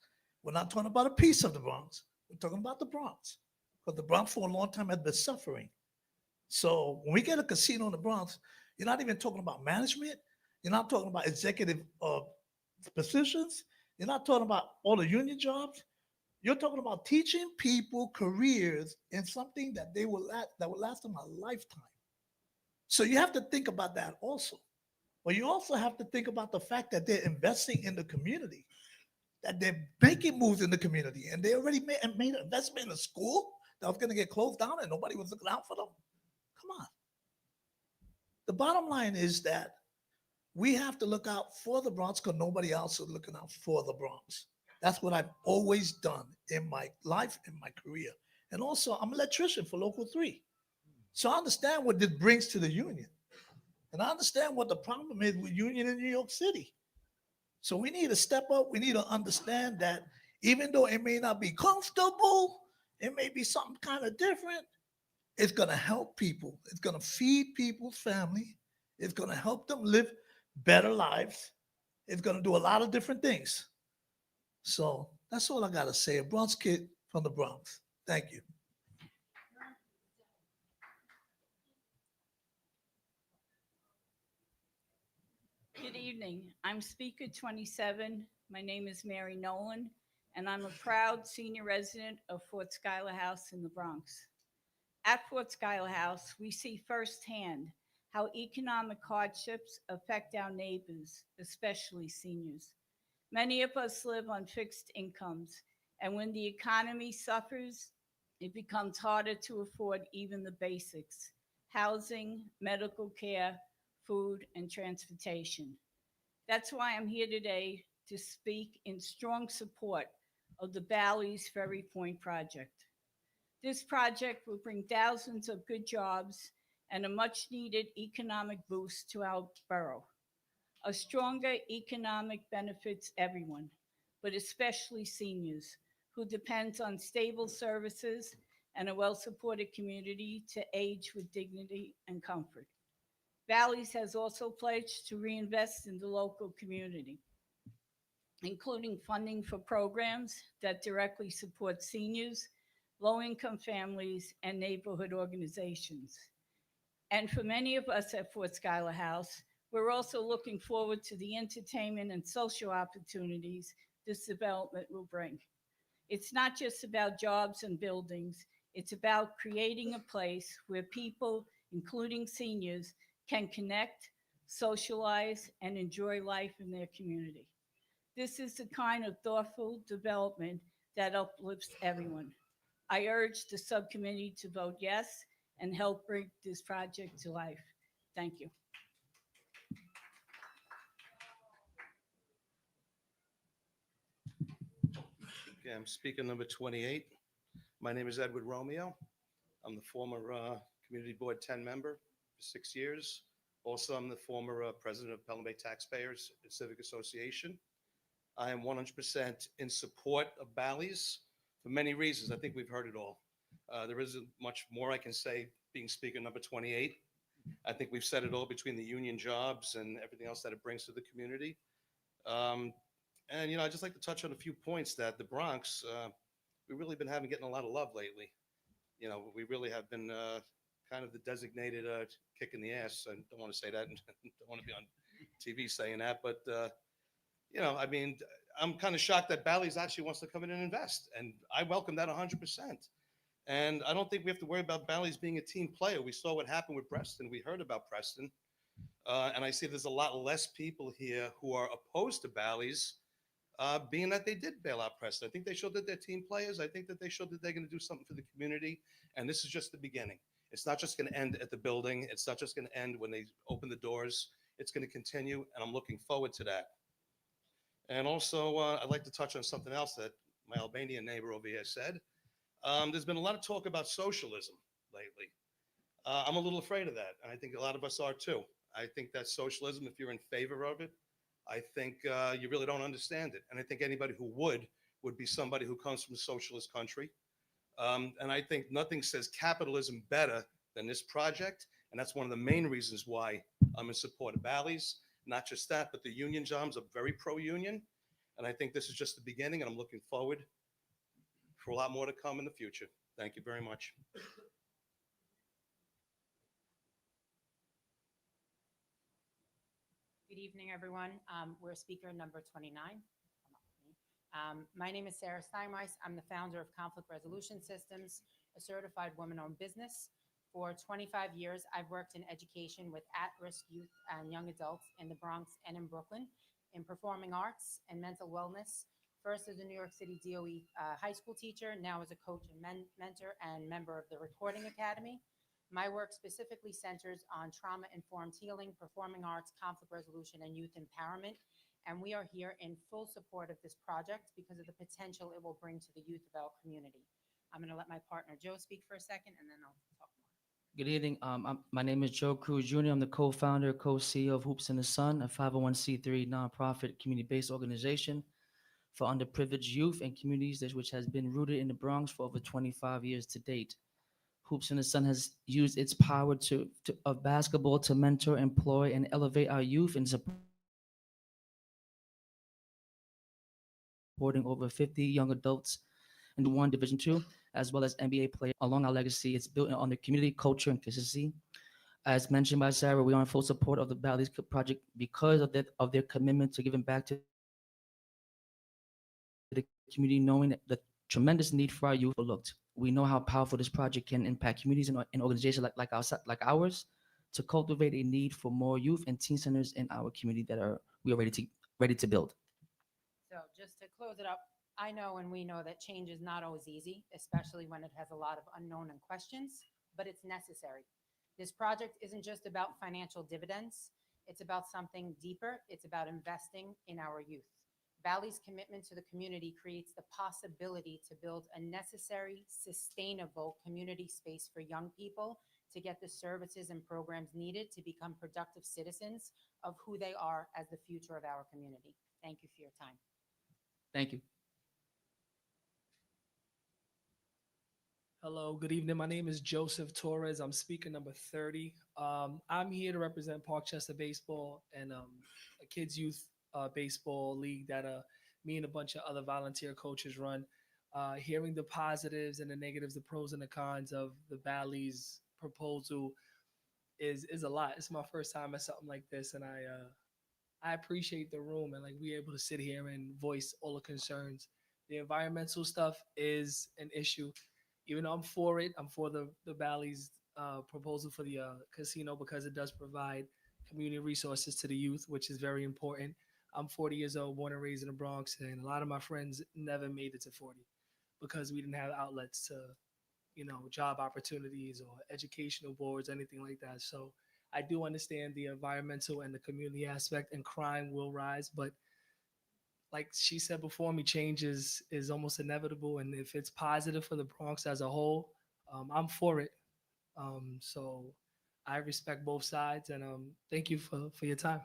We're not talking about a piece of the Bronx. We're talking about the Bronx. Because the Bronx for a long time has been suffering. So when we get a casino in the Bronx, you're not even talking about management. You're not talking about executive positions. You're not talking about all the union jobs. You're talking about teaching people careers in something that they will last them a lifetime. So you have to think about that also. But you also have to think about the fact that they're investing in the community, that they're making moves in the community, and they already made an investment in a school that was going to get closed down and nobody was looking out for them. Come on. The bottom line is that we have to look out for the Bronx because nobody else is looking out for the Bronx. That's what I've always done in my life, in my career. And also, I'm an electrician for Local 3. So I understand what this brings to the union. And I understand what the problem is with union in New York City. So we need to step up. We need to understand that even though it may not be comfortable, it may be something kind of different, it's going to help people. It's going to feed people's family. It's going to help them live better lives. It's going to do a lot of different things. So that's all I got to say. A Bronx kid from the Bronx. Thank you. Good evening. I'm Speaker 27. My name is Mary Nolan, and I'm a proud senior resident of Fort Schuyler House in the Bronx. At Fort Schuyler House, we see firsthand how economic hardships affect our neighbors, especially seniors. Many of us live on fixed incomes, and when the economy suffers, it becomes harder to afford even the basics: housing, medical care, food, and transportation. That's why I'm here today to speak in strong support of the Bally's Ferry Point project. This project will bring thousands of good jobs and a much needed economic boost to our borough. A stronger economic benefits everyone, but especially seniors who depends on stable services and a well-supported community to age with dignity and comfort. Bally's has also pledged to reinvest in the local community, including funding for programs that directly support seniors, low-income families, and neighborhood organizations. And for many of us at Fort Schuyler House, we're also looking forward to the entertainment and social opportunities this development will bring. It's not just about jobs and buildings, it's about creating a place where people, including seniors, can connect, socialize, and enjoy life in their community. This is the kind of thoughtful development that uplifts everyone. I urge the subcommittee to vote yes and help bring this project to life. Thank you. Okay, I'm speaker number 28. My name is Edward Romeo. I'm the former Community Board 10 member for 6 years. Also, I'm the former president of Pelham Bay Taxpayers Civic Association. I am 100% in support of Bally's for many reasons. I think we've heard it all. There isn't much more I can say being speaker number 28. I think we've said it all between the union jobs and everything else that it brings to the community. And, you know, I'd just like to touch on a few points that the Bronx, we've really been getting a lot of love lately. You know, we really have been kind of the designated kick in the ass. I don't want to say that and don't want to be on TV saying that, but, you know, I mean, I'm kind of shocked that Bally's actually wants to come in and invest, and I welcome that 100%. And I don't think we have to worry about Bally's being a team player. We saw what happened with Preston. We heard about Preston. And I see there's a lot less people here who are opposed to Bally's, being that they did bail out Preston. I think they showed that they're team players. I think that they showed that they're going to do something for the community. And this is just the beginning. It's not just going to end at the building. It's not just going to end when they open the doors. It's going to continue, and I'm looking forward to that. And also, I'd like to touch on something else that my Albanian neighbor over here said. There's been a lot of talk about socialism lately. I'm a little afraid of that, and I think a lot of us are too. I think that socialism, if you're in favor of it, I think you really don't understand it. And I think anybody who would be somebody who comes from a socialist country. And I think nothing says capitalism better than this project. And that's one of the main reasons why I'm in support of Bally's. Not just that, but the union jobs are very pro-union. And I think this is just the beginning, and I'm looking forward for a lot more to come in the future. Thank you very much. Good evening, everyone. We're speaker number 29. My name is Sarah Steinweist. I'm the founder of Conflict Resolution Systems, a certified woman-owned business. For 25 years, I've worked in education with at-risk youth and young adults in the Bronx and in Brooklyn, in performing arts and mental wellness, first as a New York City DOE high school teacher, now as a coach and mentor and member of the Recording Academy. My work specifically centers on trauma-informed healing, performing arts, conflict resolution, and youth empowerment. And we are here in full support of this project because of the potential it will bring to the youth of our community. I'm going to let my partner Joe speak for a second, and then I'll talk more. Good evening. My name is Joe Cruz Jr. I'm the co-founder, co-CEO of Hoops in the Sun, a 501c3 nonprofit community-based organization for underprivileged youth and communities which has been rooted in the Bronx for over 25 years to date. Hoops in the Sun has used its power of basketball to mentor, employ, and elevate our youth and supporting over 50 young adults in Division I, Division II, as well as NBA players. Along our legacy, it's built on the community, culture, and consistency. As mentioned by Sarah, we are in full support of the Bally's project because of their commitment to giving back to the community, knowing that the tremendous need for our youth overlooked. We know how powerful this project can impact communities and organizations like ours to cultivate a need for more youth and teen centers in our community that we are ready to build. So just to close it up, I know and we know that change is not always easy, especially when it has a lot of unknown and questions, but it's necessary. This project isn't just about financial dividends. It's about something deeper. It's about investing in our youth. Bally's commitment to the community creates the possibility to build a necessary, sustainable community space for young people to get the services and programs needed to become productive citizens of who they are as the future of our community. Thank you for your time. Thank you. Hello, good evening. My name is Joseph Torres. I'm speaker number 30. I'm here to represent Parkchester Baseball and a kids youth baseball league that me and a bunch of other volunteer coaches run. Hearing the positives and the negatives, the pros and the cons of the Bally's proposal is a lot. It's my first time at something like this, and I appreciate the room and like we able to sit here and voice all the concerns. The environmental stuff is an issue. Even though I'm for it, I'm for the Bally's proposal for the casino because it does provide community resources to the youth, which is very important. I'm 40 years old, born and raised in the Bronx, and a lot of my friends never made it to 40 because we didn't have outlets to, job opportunities or educational boards, anything like that. So I do understand the environmental and the community aspect, and crime will rise, but like she said before me, change is almost inevitable. And if it's positive for the Bronx as a whole, I'm for it. So I respect both sides, and thank you for your time.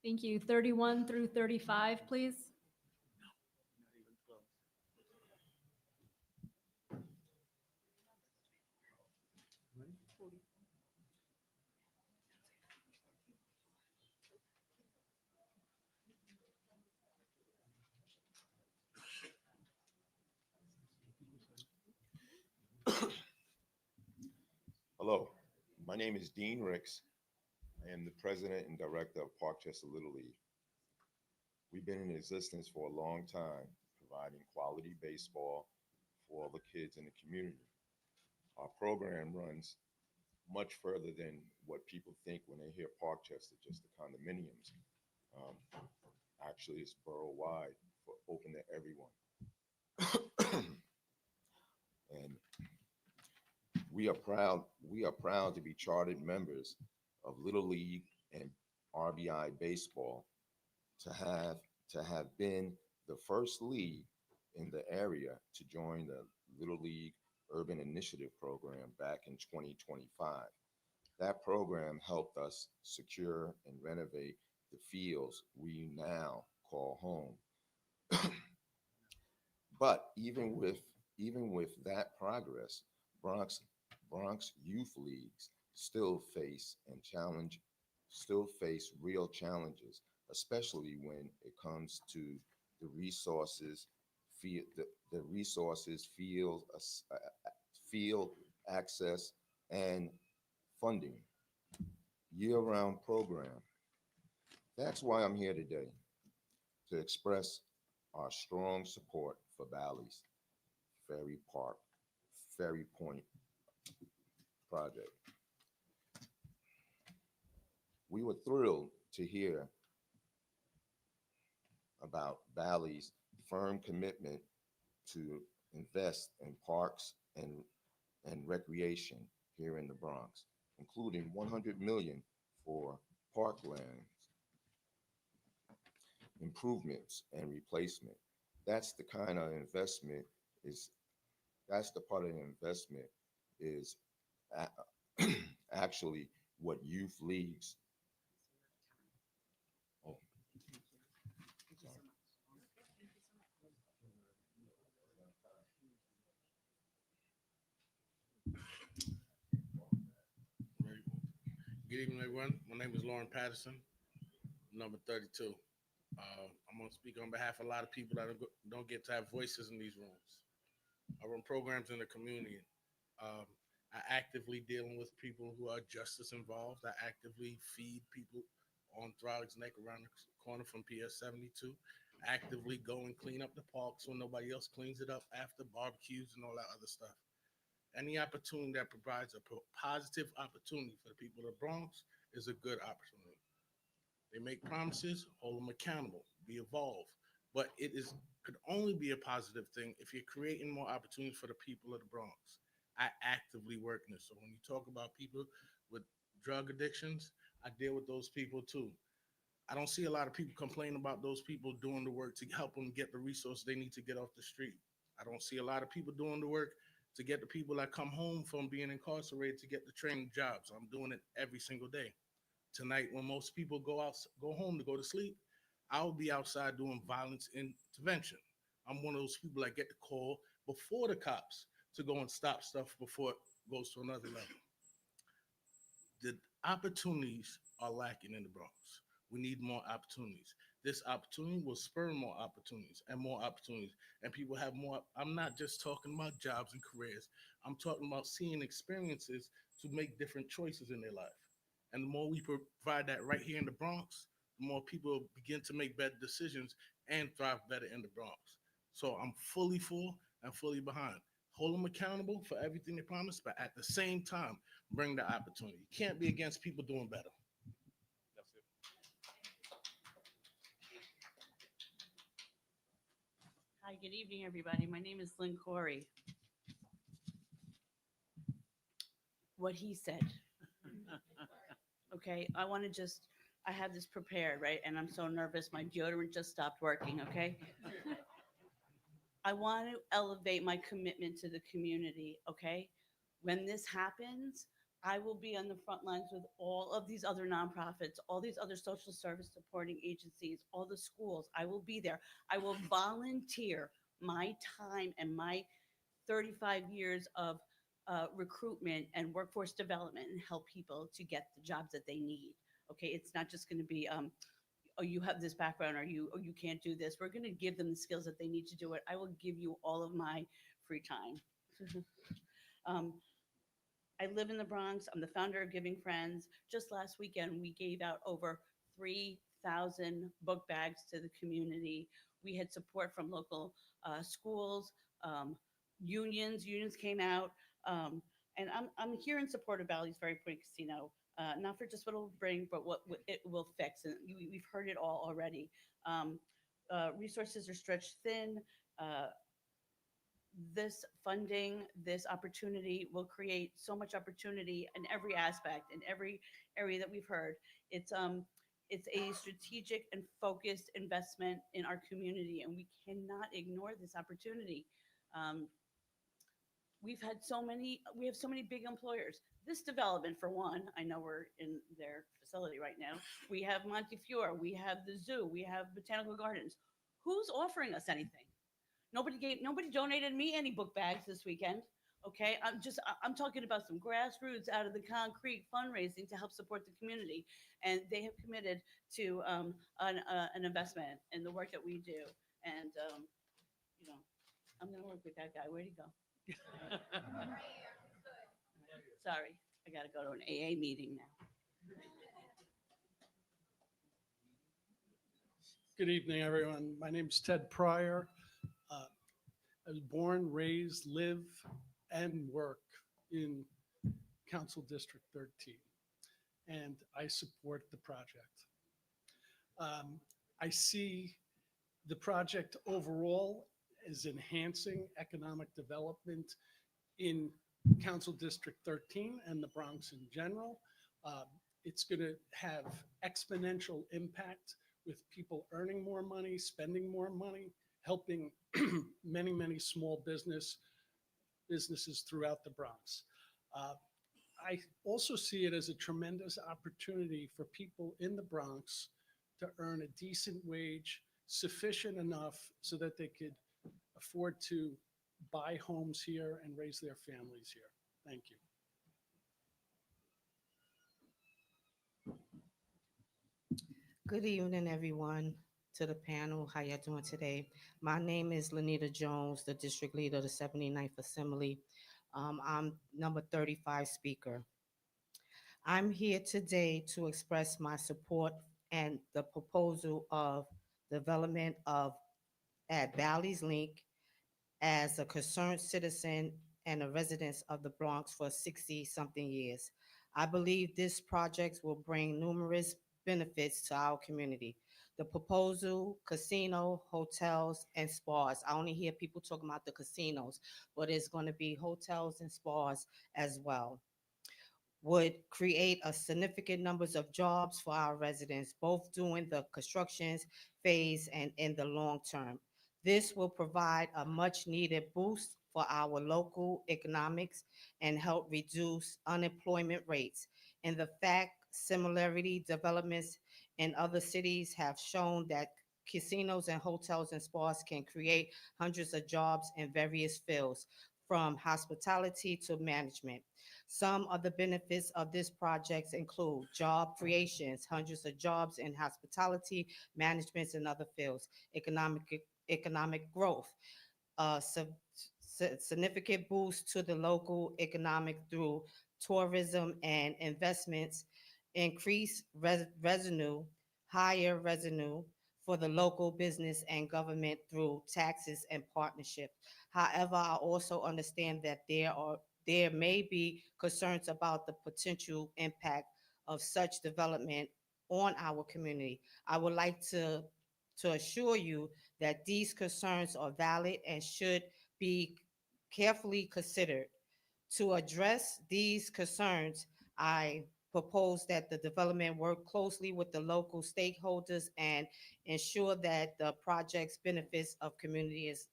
Thank you. 31 through 35, please. Hello, my name is Dean Ricks. I am the president and director of Parkchester Little League. We've been in existence for a long time, providing quality baseball for all the kids in the community. Our program runs much further than what people think when they hear Parkchester, just the condominiums. Actually, it's borough-wide, open to everyone. And we are proud to be chartered members of Little League and RBI baseball, to have been the first league in the area to join the Little League Urban Initiative Program back in 2025. That program helped us secure and renovate the fields we now call home. But even with that progress, Bronx youth leagues still face real challenges, especially when it comes to the resources, field access, and funding. Year-round program. That's why I'm here today, to express our strong support for Bally's Ferry Point project. We were thrilled to hear about Bally's firm commitment to invest in parks and recreation here in the Bronx, including $100 million for parklands improvements and replacement. That's the kind of investment that's the part of the investment is actually what youth leagues. Oh. Good evening, everyone. My name is Lauren Patterson, number 32. I'm going to speak on behalf of a lot of people that don't get to have voices in these rooms. I run programs in the community. I actively dealing with people who are justice involved. I actively feed people on Throgs Neck around the corner from PS 72. Actively go and clean up the parks when nobody else cleans it up after barbecues and all that other stuff. Any opportunity that provides a positive opportunity for the people of the Bronx is a good opportunity. They make promises, hold them accountable, be evolved. But could only be a positive thing if you're creating more opportunities for the people of the Bronx. I actively work in this. So when you talk about people with drug addictions, I deal with those people too. I don't see a lot of people complaining about those people doing the work to help them get the resources they need to get off the street. I don't see a lot of people doing the work to get the people that come home from being incarcerated to get the training jobs. I'm doing it every single day. Tonight, when most people go home to go to sleep, I'll be outside doing violence intervention. I'm one of those people that get the call before the cops to go and stop stuff before it goes to another level. The opportunities are lacking in the Bronx. We need more opportunities. This opportunity will spur more opportunities and more opportunities. And people have more. I'm not just talking about jobs and careers. I'm talking about seeing experiences to make different choices in their life. And the more we provide that right here in the Bronx, the more people begin to make better decisions and thrive better in the Bronx. So I'm fully for and fully behind. Hold them accountable for everything they promise, but at the same time, bring the opportunity. You can't be against people doing better. That's it. Hi, good evening, everybody. My name is Lynn Corey. What he said. Okay, I have this prepared, right? And I'm so nervous. My deodorant just stopped working, okay? I want to elevate my commitment to the community, okay? When this happens, I will be on the front lines with all of these other nonprofits, all these other social service supporting agencies, all the schools. I will be there. I will volunteer my time and my 35 years of recruitment and workforce development and help people to get the jobs that they need. Okay, it's not just going to be oh, you have this background, or you can't do this. We're going to give them the skills that they need to do it. I will give you all of my free time. I live in the Bronx. I'm the founder of Giving Friends. Just last weekend, we gave out over 3,000 book bags to the community. We had support from local schools, unions. Unions came out. And I'm here in support of Bally's Ferry Point Casino, not for just what it'll bring, but what it will fix. And we've heard it all already. Resources are stretched thin. This funding, this opportunity will create so much opportunity in every aspect, in every area that we've heard. It's a strategic and focused investment in our community, and we cannot ignore this opportunity. We have so many big employers. This development, for one, I know we're in their facility right now. We have Montefiore, we have the zoo, we have Botanical Gardens. Who's offering us anything? Nobody donated me any book bags this weekend. Okay, I'm talking about some grassroots, out of the concrete fundraising to help support the community, and they have committed to an investment in the work that we do. And I'm gonna work with that guy. Where'd he go? Sorry, I gotta go to an AA meeting now. Good evening, everyone. My name is Ted Pryor. I was born, raised, live, and work in Council District 13, and I support the project. I see the project overall as enhancing economic development in Council District 13 and the Bronx in general. It's going to have exponential impact with people earning more money, spending more money, helping many, many small businesses throughout the Bronx. I also see it as a tremendous opportunity for people in the Bronx to earn a decent wage, sufficient enough so that they could afford to buy homes here and raise their families here. Thank you. Good evening, everyone, to the panel. How you doing today? My name is Lanita Jones, the district leader of the 79th Assembly. I'm number 35 speaker. I'm here today to express my support and the proposal of development at Bally's Link as a concerned citizen and a resident of the Bronx for 60-something years. I believe this project will bring numerous benefits to our community. The proposal, casino, hotels, and spas. I only hear people talking about the casinos, but it's going to be hotels and spas as well. Would create a significant numbers of jobs for our residents, both during the constructions phase and in the long term. This will provide a much needed boost for our local economics and help reduce unemployment rates. In the fact, similarity developments in other cities have shown that casinos and hotels and spas can create hundreds of jobs in various fields, from hospitality to management. Some of the benefits of this project include job creations, hundreds of jobs in hospitality, management, and other fields, economic growth, significant boost to the local economic through tourism and investments, increased revenue, higher revenue for the local business and government through taxes and partnership. However, I also understand that there may be concerns about the potential impact of such development on our community. I would like to assure you that these concerns are valid and should be carefully considered. To address these concerns, I propose that the development work closely with the local stakeholders and ensure that the project's benefits of community is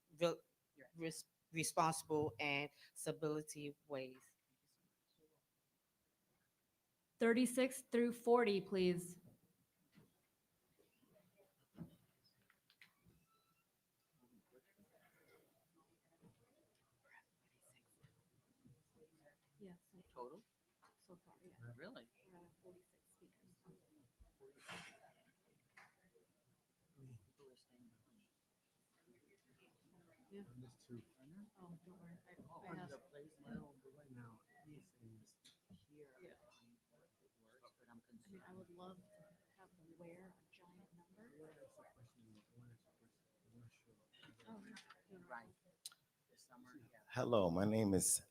res- responsible and stability ways. 36 through 40, please. Yes. Total? So far, yeah. Really? 46 speakers. Yeah. Oh, don't worry. I have. Yeah. I mean, I would love to have them wear a giant number. Oh, yeah. Right. This summer, yeah. Hello, my name is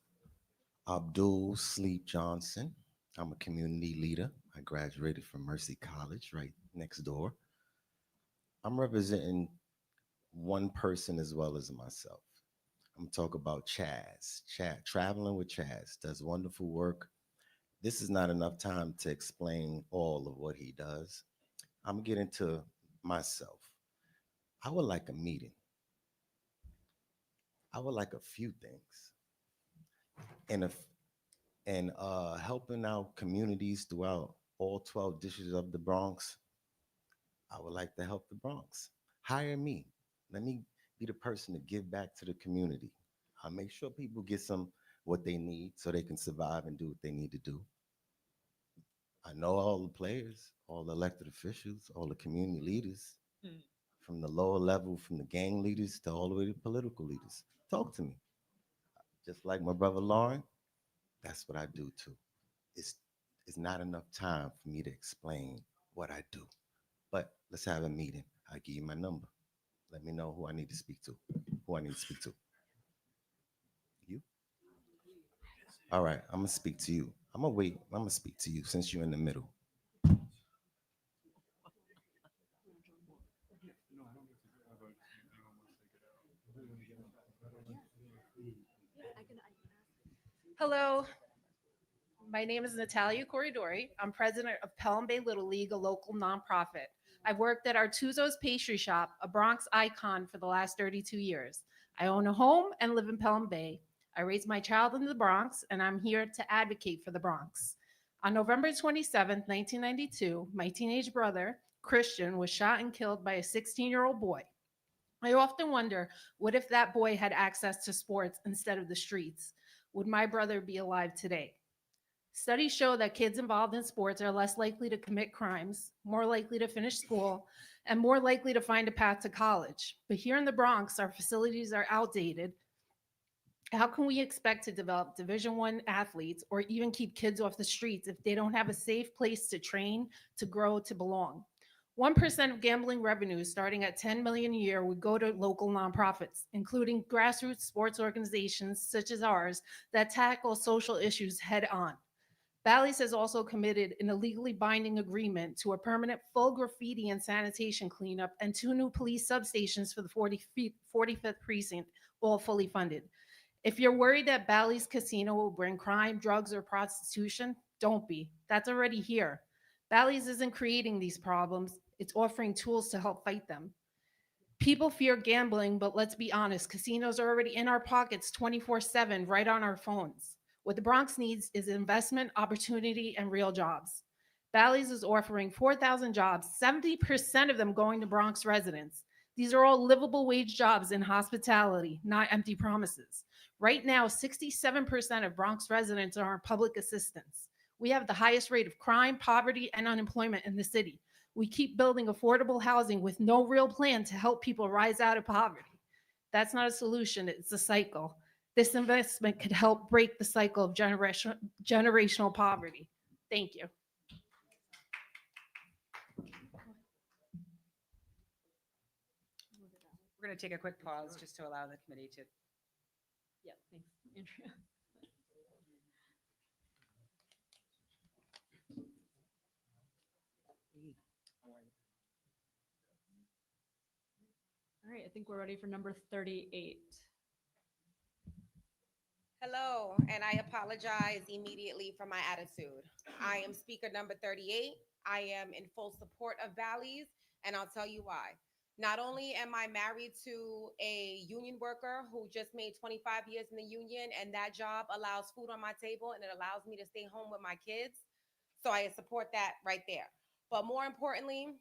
Abdul Sleep Johnson. I'm a community leader. I graduated from Mercy College right next door. I'm representing one person as well as myself. I'm talking about Chaz. Traveling with Chaz does wonderful work. This is not enough time to explain all of what he does. I'm gonna get into myself. I would like a meeting. I would like a few things. And if helping out communities throughout all 12 districts of the Bronx, I would like to help the Bronx. Hire me. Let me be the person to give back to the community. I'll make sure people get some what they need so they can survive and do what they need to do. I know all the players, all the elected officials, all the community leaders, from the lower level, from the gang leaders to all the way to political leaders. Talk to me. Just like my brother Lauren, that's what I do too. It's it's not enough time for me to explain what I do. But let's have a meeting. I'll give you my number. Let me know who I need to speak to. Who I need to speak to. You? All right, I'm gonna speak to you. I'm gonna wait. I'm gonna speak to you since you're in the middle. Hello, my name is Natalia Corridori. I'm president of Pelham Bay Little League, a local nonprofit. I've worked at Artuzo's Pastry Shop, a Bronx icon, for the last 32 years. I own a home and live in Pelham Bay. I raised my child in the Bronx, and I'm here to advocate for the Bronx. On November 27th, 1992, my teenage brother, Christian, was shot and killed by a 16-year-old boy. I often wonder, what if that boy had access to sports instead of the streets? Would my brother be alive today? Studies show that kids involved in sports are less likely to commit crimes, more likely to finish school, and more likely to find a path to college. But here in the Bronx, our facilities are outdated. How can we expect to develop Division I athletes or even keep kids off the streets if they don't have a safe place to train, to grow, to belong? 1% of gambling revenues starting at $10 million a year would go to local nonprofits, including grassroots sports organizations such as ours that tackle social issues head on. Bally's has also committed an illegally binding agreement to a permanent full graffiti and sanitation cleanup and 2 new police substations for the 45th precinct, all fully funded. If you're worried that Bally's Casino will bring crime, drugs, or prostitution, don't be. That's already here. Bally's isn't creating these problems, it's offering tools to help fight them. People fear gambling, but let's be honest, casinos are already in our pockets 24/7, right on our phones. What the Bronx needs is investment, opportunity, and real jobs. Bally's is offering 4,000 jobs, 70% of them going to Bronx residents. These are all livable wage jobs in hospitality, not empty promises. Right now, 67% of Bronx residents are on public assistance. We have the highest rate of crime, poverty, and unemployment in the city. We keep building affordable housing with no real plan to help people rise out of poverty. That's not a solution, it's a cycle. This investment could help break the cycle of generational poverty. Thank you. We're going to take a quick pause just to allow the committee to. Yeah, thanks, Andrea. All right, I think we're ready for number 38. Hello, and I apologize immediately for my attitude. I am speaker number 38. I am in full support of Bally's, and I'll tell you why. Not only am I married to a union worker who just made 25 years in the union, and that job allows food on my table and it allows me to stay home with my kids. So I support that right there. But more importantly,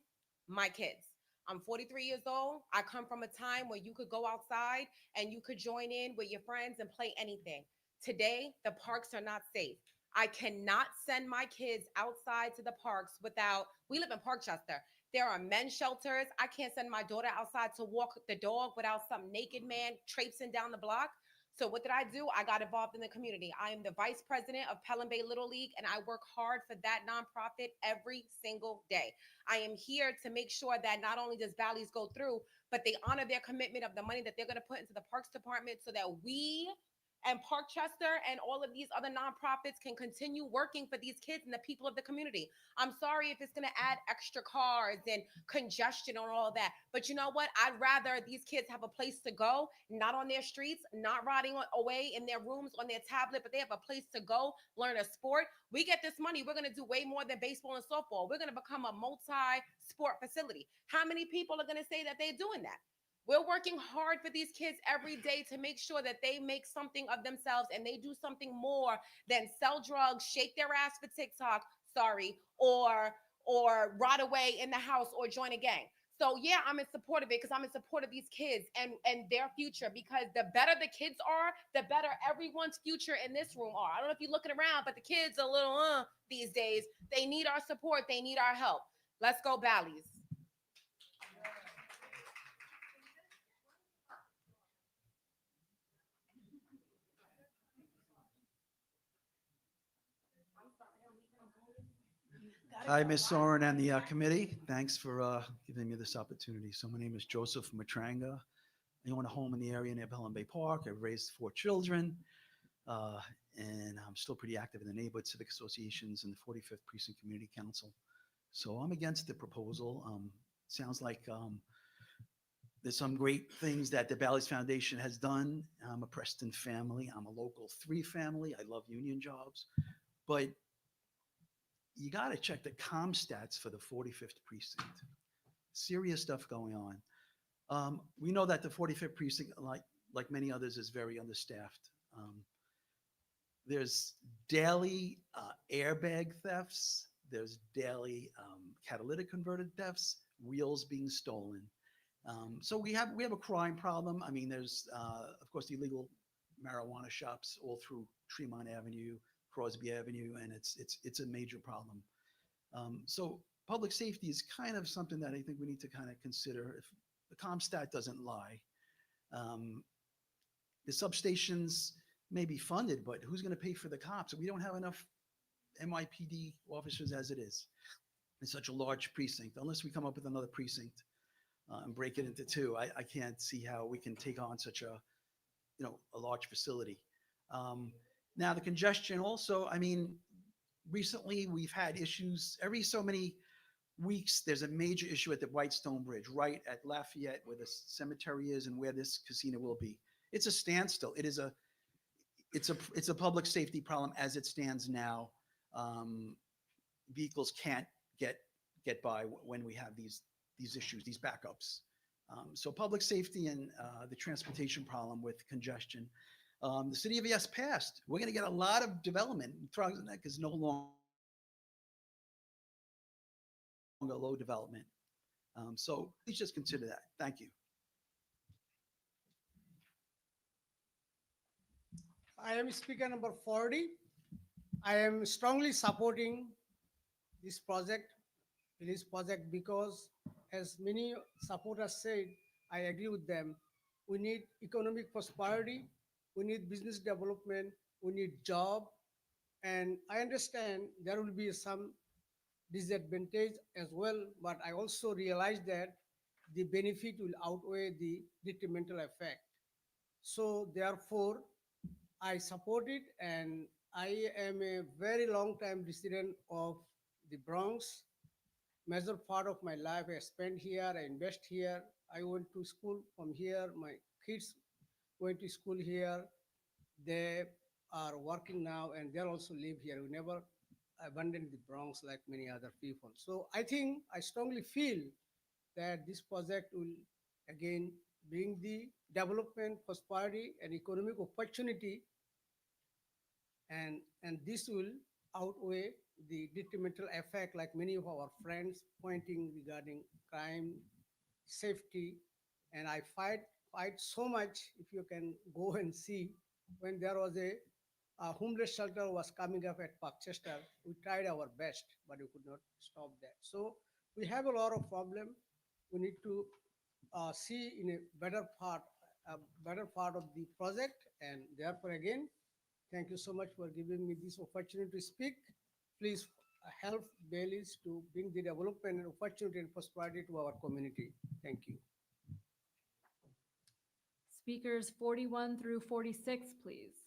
my kids. I'm 43 years old. I come from a time where you could go outside and you could join in with your friends and play anything. Today, the parks are not safe. I cannot send my kids outside to the parks without, we live in Parkchester. There are men's shelters. I can't send my daughter outside to walk the dog without some naked man traipsing down the block. So what did I do? I got involved in the community. I am the vice president of Pelham Bay Little League, and I work hard for that nonprofit every single day. I am here to make sure that not only does Bally's go through, but they honor their commitment of the money that they're going to put into the Parks Department so that we and Parkchester and all of these other nonprofits can continue working for these kids and the people of the community. I'm sorry if it's going to add extra cars and congestion and all that, but you know what? I'd rather these kids have a place to go, not on their streets, not rotting away in their rooms on their tablet, but they have a place to go, learn a sport. We get this money, we're going to do way more than baseball and softball. We're going to become a multi-sport facility. How many people are going to say that they're doing that? We're working hard for these kids every day to make sure that they make something of themselves and they do something more than sell drugs, shake their ass for TikTok, or rot away in the house or join a gang. So yeah, I'm in support of it because I'm in support of these kids and their future, because the better the kids are, the better everyone's future in this room are. I don't know if you're looking around, but the kids are a little these days. They need our support. They need our help. Let's go Bally's. Hi, Ms. Soren and the committee. Thanks for giving me this opportunity. So my name is Joseph Matranga. I own a home in the area near Pelham Bay Park. I've raised 4 children, and I'm still pretty active in the neighborhood civic associations and the 45th Precinct Community Council. So I'm against the proposal. Sounds like there's some great things that the Bally's Foundation has done. I'm a Preston family. I'm a local 3 family. I love union jobs, but you got to check the comm stats for the 45th precinct. Serious stuff going on. We know that the 45th precinct, like many others, is very understaffed. There's daily airbag thefts. There's daily catalytic converted thefts, wheels being stolen. So we have a crime problem. I mean, there's of course the illegal marijuana shops all through Tremont Avenue, Crosby Avenue, and it's a major problem. So public safety is kind of something that I think we need to kind of consider. If the CompStat doesn't lie, the substations may be funded, but who's going to pay for the cops? We don't have enough NYPD officers as it is. It's such a large precinct. Unless we come up with another precinct and break it into 2, I can't see how we can take on such a large facility. Now the congestion also, I mean, recently we've had issues every so many weeks. There's a major issue at the Whitestone Bridge, right at Lafayette, where the cemetery is and where this casino will be. It's a standstill. It's a public safety problem as it stands now. Vehicles can't get by when we have these issues, these backups. So public safety and the transportation problem with congestion. The city of ES passed. We're going to get a lot of development. Throgs Neck is no longer low development. So please just consider that. Thank you. I am speaker number 40. I am strongly supporting this project, because as many supporters said, I agree with them. We need economic prosperity, we need business development, we need job, and I understand there will be some disadvantage as well, but I also realize that the benefit will outweigh the detrimental effect. So therefore, I support it, and I am a very long time resident of the Bronx. Major part of my life I spent here, I invest here. I went to school from here. My kids went to school here. They are working now and they also live here. We never abandoned the Bronx like many other people. So I think, I strongly feel that this project will again bring the development, prosperity, and economic opportunity, and this will outweigh the detrimental effect, like many of our friends pointing regarding crime, safety, and I fight so much. If you can go and see, when there was a homeless shelter was coming up at Parkchester, we tried our best, but we could not stop that. So we have a lot of problem. We need to see in a better part of the project, and therefore again, thank you so much for giving me this opportunity to speak. Please help Bally's to bring the development and opportunity and prosperity to our community. Thank you. Speakers 41 through 46, please.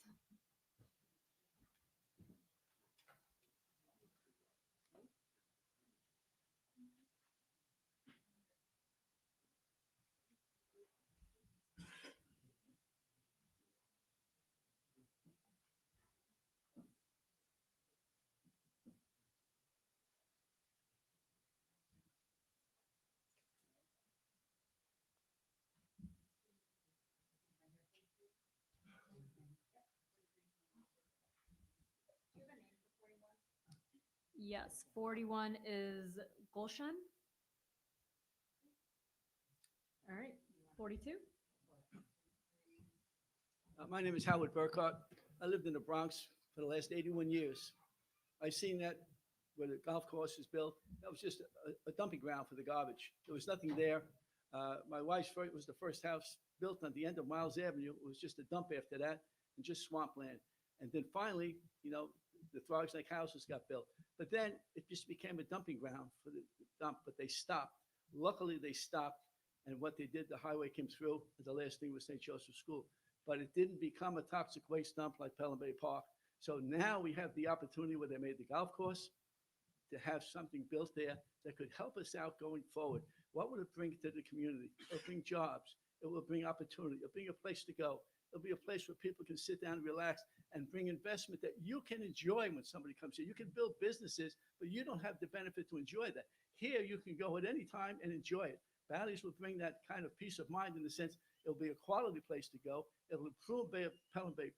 Yes, 41 is Gulshan. All right, 42. My name is Howard Burkhart. I lived in the Bronx for the last 81 years. I've seen that where the golf course was built. That was just a dumping ground for the garbage. There was nothing there. My wife's was the first house built on the end of Miles Avenue. It was just a dump after that and just swampland. And then finally, the Throgs Neck houses got built. But then it just became a dumping ground for the dump, but they stopped. Luckily, they stopped. And what they did, the highway came through. And the last thing was St. Joseph's School. But it didn't become a toxic waste dump like Pelham Bay Park. So now we have the opportunity where they made the golf course to have something built there that could help us out going forward. What would it bring to the community? It'll bring jobs. It will bring opportunity. It'll bring a place to go. It'll be a place where people can sit down and relax and bring investment that you can enjoy when somebody comes here. You can build businesses, but you don't have the benefit to enjoy that. Here, you can go at any time and enjoy it. Bally's will bring that kind of peace of mind in the sense it'll be a quality place to go. It'll improve Pelham Bay,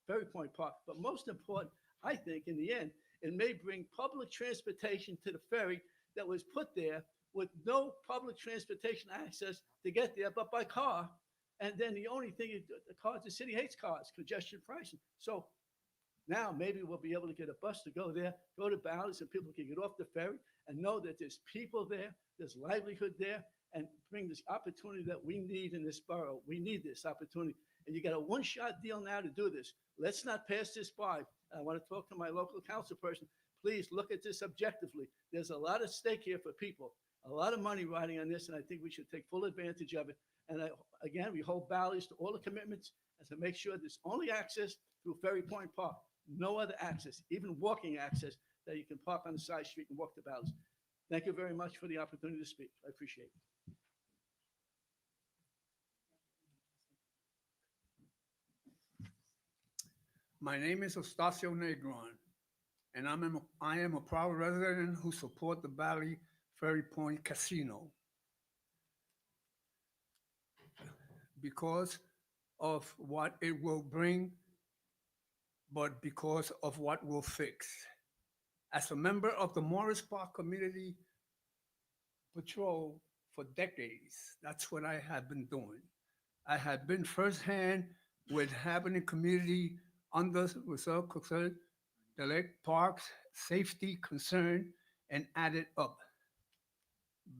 Ferry Point Park. But most important, I think, in the end, it may bring public transportation to the ferry that was put there with no public transportation access to get there but by car. And then the only thing, the city hates cars, congestion pricing. So now maybe we'll be able to get a bus to go there, go to Bally's, and people can get off the ferry and know that there's people there, there's livelihood there, and bring this opportunity that we need in this borough. We need this opportunity. And you got a one-shot deal now to do this. Let's not pass this by. I want to talk to my local council person. Please look at this objectively. There's a lot at stake here for people, a lot of money riding on this, and I think we should take full advantage of it. And again, we hold Bally's to all the commitments and to make sure there's only access through Ferry Point Park. no other access, even walking access, that you can park on the side street and walk to Bally's. Thank you very much for the opportunity to speak. I appreciate it. My name is Estacio Negron, and I am a proud resident who support the Bally Ferry Point Casino because of what it will bring, but because of what will fix. As a member of the Morris Park Community Patrol for decades, that's what I have been doing. I have been firsthand with having the community under reserve concern, the lake parks, safety concern, and added up.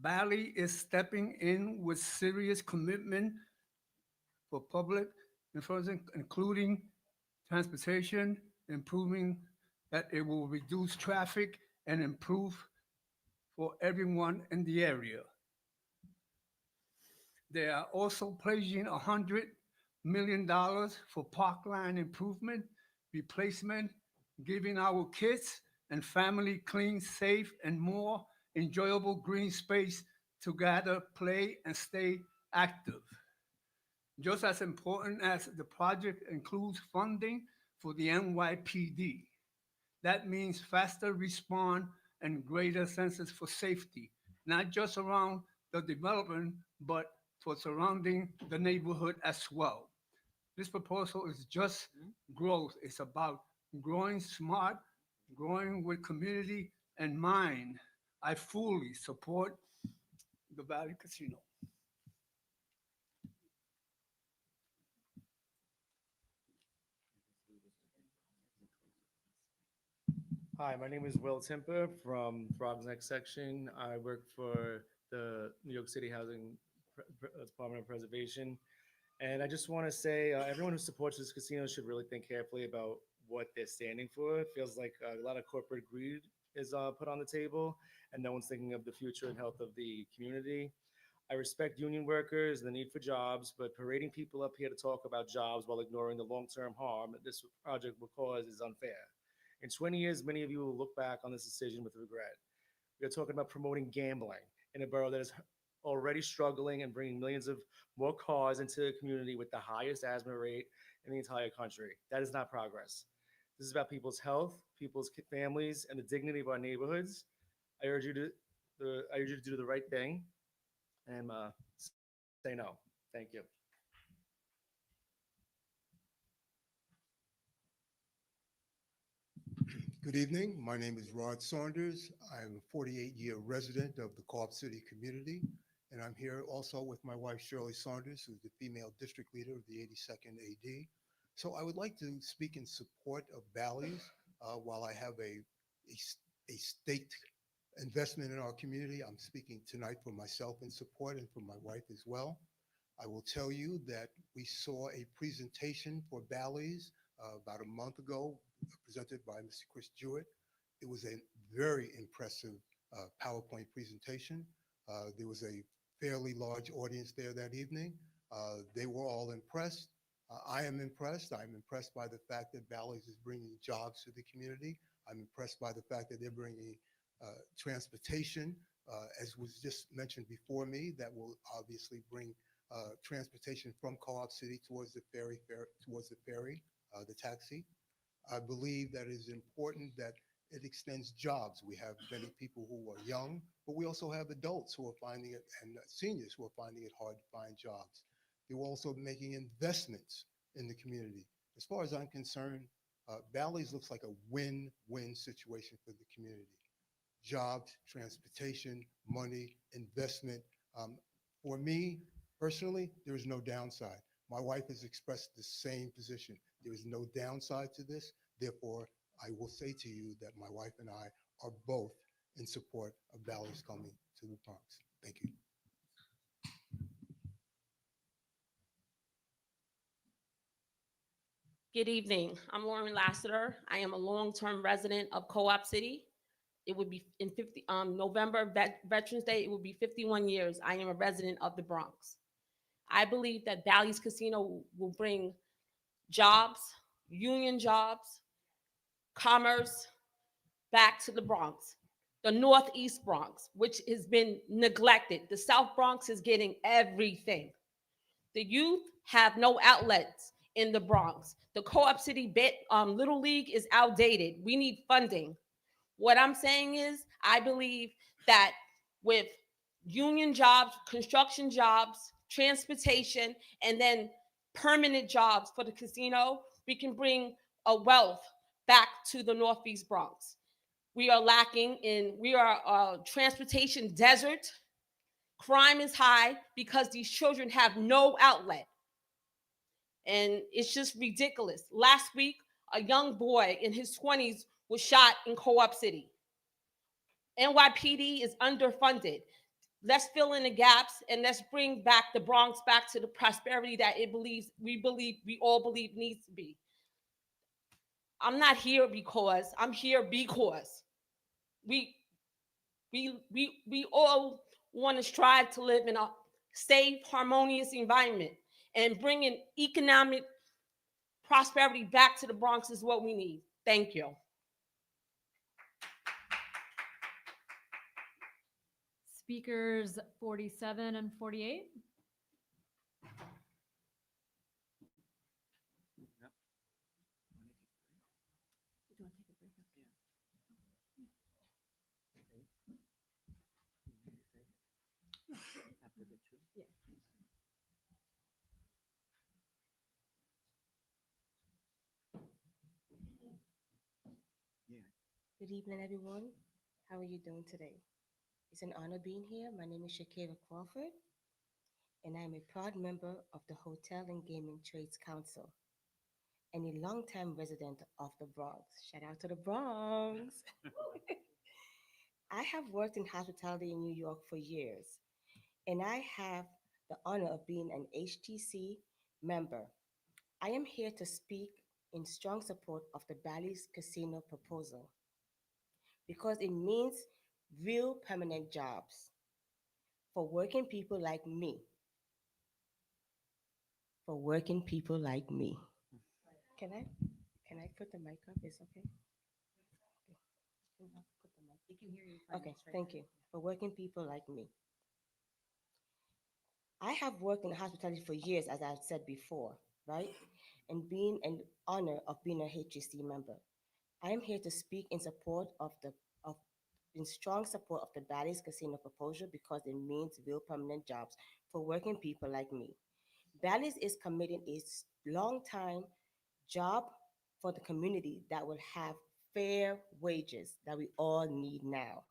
Bally is stepping in with serious commitment for public infrastructure, including transportation, improving that it will reduce traffic and improve for everyone in the area. They are also pledging $100 million for parkland improvement, replacement, giving our kids and family clean, safe, and more enjoyable green space to gather, play, and stay active. Just as important as the project includes funding for the NYPD. That means faster response and greater senses for safety, not just around the development, but for surrounding the neighborhood as well. This proposal is just growth. It's about growing smart, growing with community in mind. I fully support the Valley Casino. Hi, my name is Will Timper from Bronx Next Section. I work for the New York City Housing Department of Preservation. And I just want to say everyone who supports this casino should really think carefully about what they're standing for. It feels like a lot of corporate greed is put on the table, and no one's thinking of the future and health of the community. I respect union workers and the need for jobs, but parading people up here to talk about jobs while ignoring the long-term harm that this project will cause is unfair. In 20 years, many of you will look back on this decision with regret. We are talking about promoting gambling in a borough that is already struggling and bringing millions of more cars into the community with the highest asthma rate in the entire country. That is not progress. This is about people's health, people's families, and the dignity of our neighborhoods. I urge you to do the right thing and say no. Thank you. Good evening. My name is Rod Saunders. I'm a 48-year resident of the Co-op City community, and I'm here also with my wife, Shirley Saunders, who's the female district leader of the 82nd AD. So I would like to speak in support of Bally's while I have a state investment in our community. I'm speaking tonight for myself in support and for my wife as well. I will tell you that we saw a presentation for Bally's about a month ago, presented by Mr. Chris Jewett. It was a very impressive PowerPoint presentation. There was a fairly large audience there that evening. They were all impressed. I am impressed. I'm impressed by the fact that Bally's is bringing jobs to the community. I'm impressed by the fact that they're bringing transportation, as was just mentioned before me, that will obviously bring transportation from Co-op City towards the ferry, the taxi. I believe that it is important that it extends jobs. We have many people who are young, but we also have adults who are finding it and seniors who are finding it hard to find jobs. They're also making investments in the community. As far as I'm concerned, Bally's looks like a win-win situation for the community. Jobs, transportation, money, investment. For me, personally, there is no downside. My wife has expressed the same position. There is no downside to this. Therefore, I will say to you that my wife and I are both in support of Bally's coming to the Bronx. Thank you. Good evening. I'm Lauren Lassiter. I am a long-term resident of Co-op City. It would be in November, Veterans Day, it would be 51 years. I am a resident of the Bronx. I believe that Bally's Casino will bring jobs, union jobs, commerce back to the Bronx, the Northeast Bronx, which has been neglected. The South Bronx is getting everything. The youth have no outlets in the Bronx. The Co-op City Little League is outdated. We need funding. What I'm saying is, I believe that with union jobs, construction jobs, transportation, and then permanent jobs for the casino, we can bring a wealth back to the Northeast Bronx. We are lacking in, we are a transportation desert. Crime is high because these children have no outlet. And it's just ridiculous. Last week, a young boy in his 20s was shot in Co-op City. NYPD is underfunded. Let's fill in the gaps and let's bring back the Bronx back to the prosperity that we all believe needs to be. I'm not here because I'm here because we all want to strive to live in a safe, harmonious environment, and bringing economic prosperity back to the Bronx is what we need. Thank you. Speakers 47 and 48. Good evening, everyone. How are you doing today? It's an honor being here. My name is Shakira Crawford, and I'm a proud member of the Hotel and Gaming Trades Council and a longtime resident of the Bronx. Shout out to the Bronx. I have worked in hospitality in New York for years, and I have the honor of being an HTC member. I am here to speak in strong support of the Bally's Casino proposal because it means real permanent jobs for working people like me. For working people like me. Can I put the mic up? It's okay. Can I put the mic? They can hear you fine. Okay, It's right thank there. you. For working people like me. I have worked in hospitality for years, as I've said before, right? And being an honor of being a HGC member. I am here to speak in support of in strong support of the Bally's Casino proposal because it means real permanent jobs for working people like me. Bally's is committing a long-time job for the community that will have fair wages that we all need now.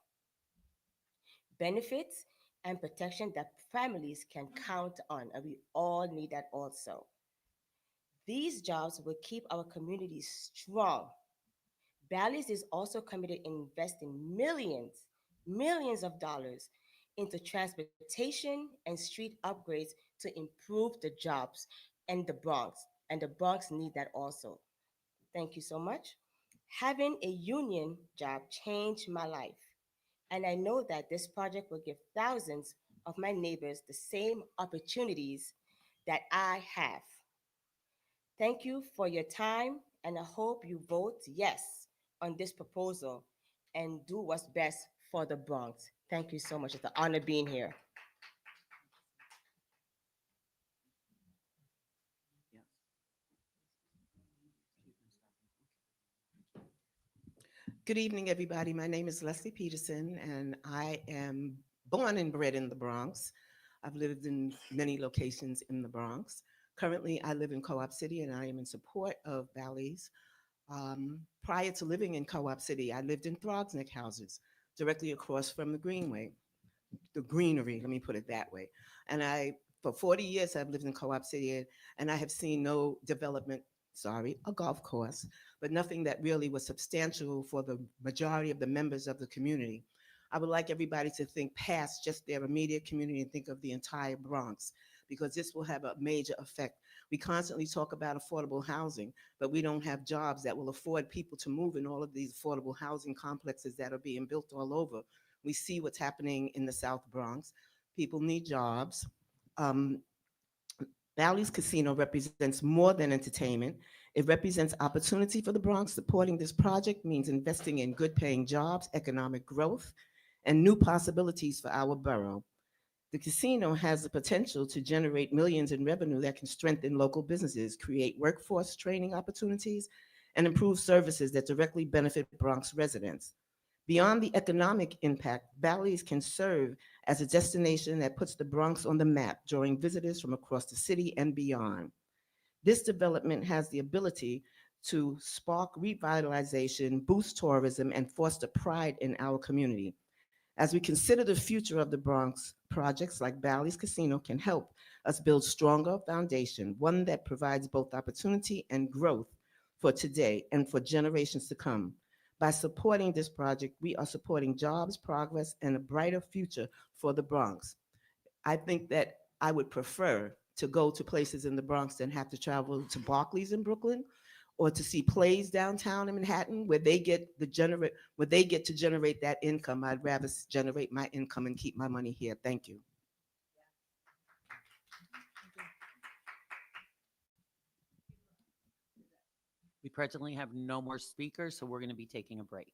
Benefits and protection that families can count on, and we all need that also. These jobs will keep our communities strong. Bally's is also committed in investing millions of dollars into transportation and street upgrades to improve the jobs and the Bronx need that also. Thank you so much. Having a union job changed my life, and I know that this project will give thousands of my neighbors the same opportunities that I have. Thank you for your time, and I hope you vote yes on this proposal and do what's best for the Bronx. Thank you so much. It's an honor being here. Good evening, everybody. My name is Leslie Peterson, and I am born and bred in the Bronx. I've lived in many locations in the Bronx. Currently, I live in Co-op City, and I am in support of Bally's. Prior to living in Co-op City, I lived in Throgsneck houses, directly across from the Greenway, the greenery, let me put it that way. And for 40 years, I've lived in Co-op City, and I have seen no development, sorry, a golf course, but nothing that really was substantial for the majority of the members of the community. I would like everybody to think past just their immediate community and think of the entire Bronx, because this will have a major effect. We constantly talk about affordable housing, but we don't have jobs that will afford people to move in all of these affordable housing complexes that are being built all over. We see what's happening in the South Bronx. People need jobs. Bally's Casino represents more than entertainment. It represents opportunity for the Bronx. Supporting this project means investing in good paying jobs, economic growth, and new possibilities for our borough. The casino has the potential to generate millions in revenue that can strengthen local businesses, create workforce training opportunities, and improve services that directly benefit Bronx residents. Beyond the economic impact, Bally's can serve as a destination that puts the Bronx on the map, drawing visitors from across the city and beyond. This development has the ability to spark revitalization, boost tourism, and foster pride in our community. As we consider the future of the Bronx, projects like Bally's Casino can help us build stronger foundation, one that provides both opportunity and growth for today and for generations to come. By supporting this project, we are supporting jobs, progress, and a brighter future for the Bronx. I think that I would prefer to go to places in the Bronx than have to travel to Barclays in Brooklyn or to see plays downtown in Manhattan where they get to generate that income. I'd rather generate my income and keep my money here. Thank you. We presently have no more speakers, so we're going to be taking a break.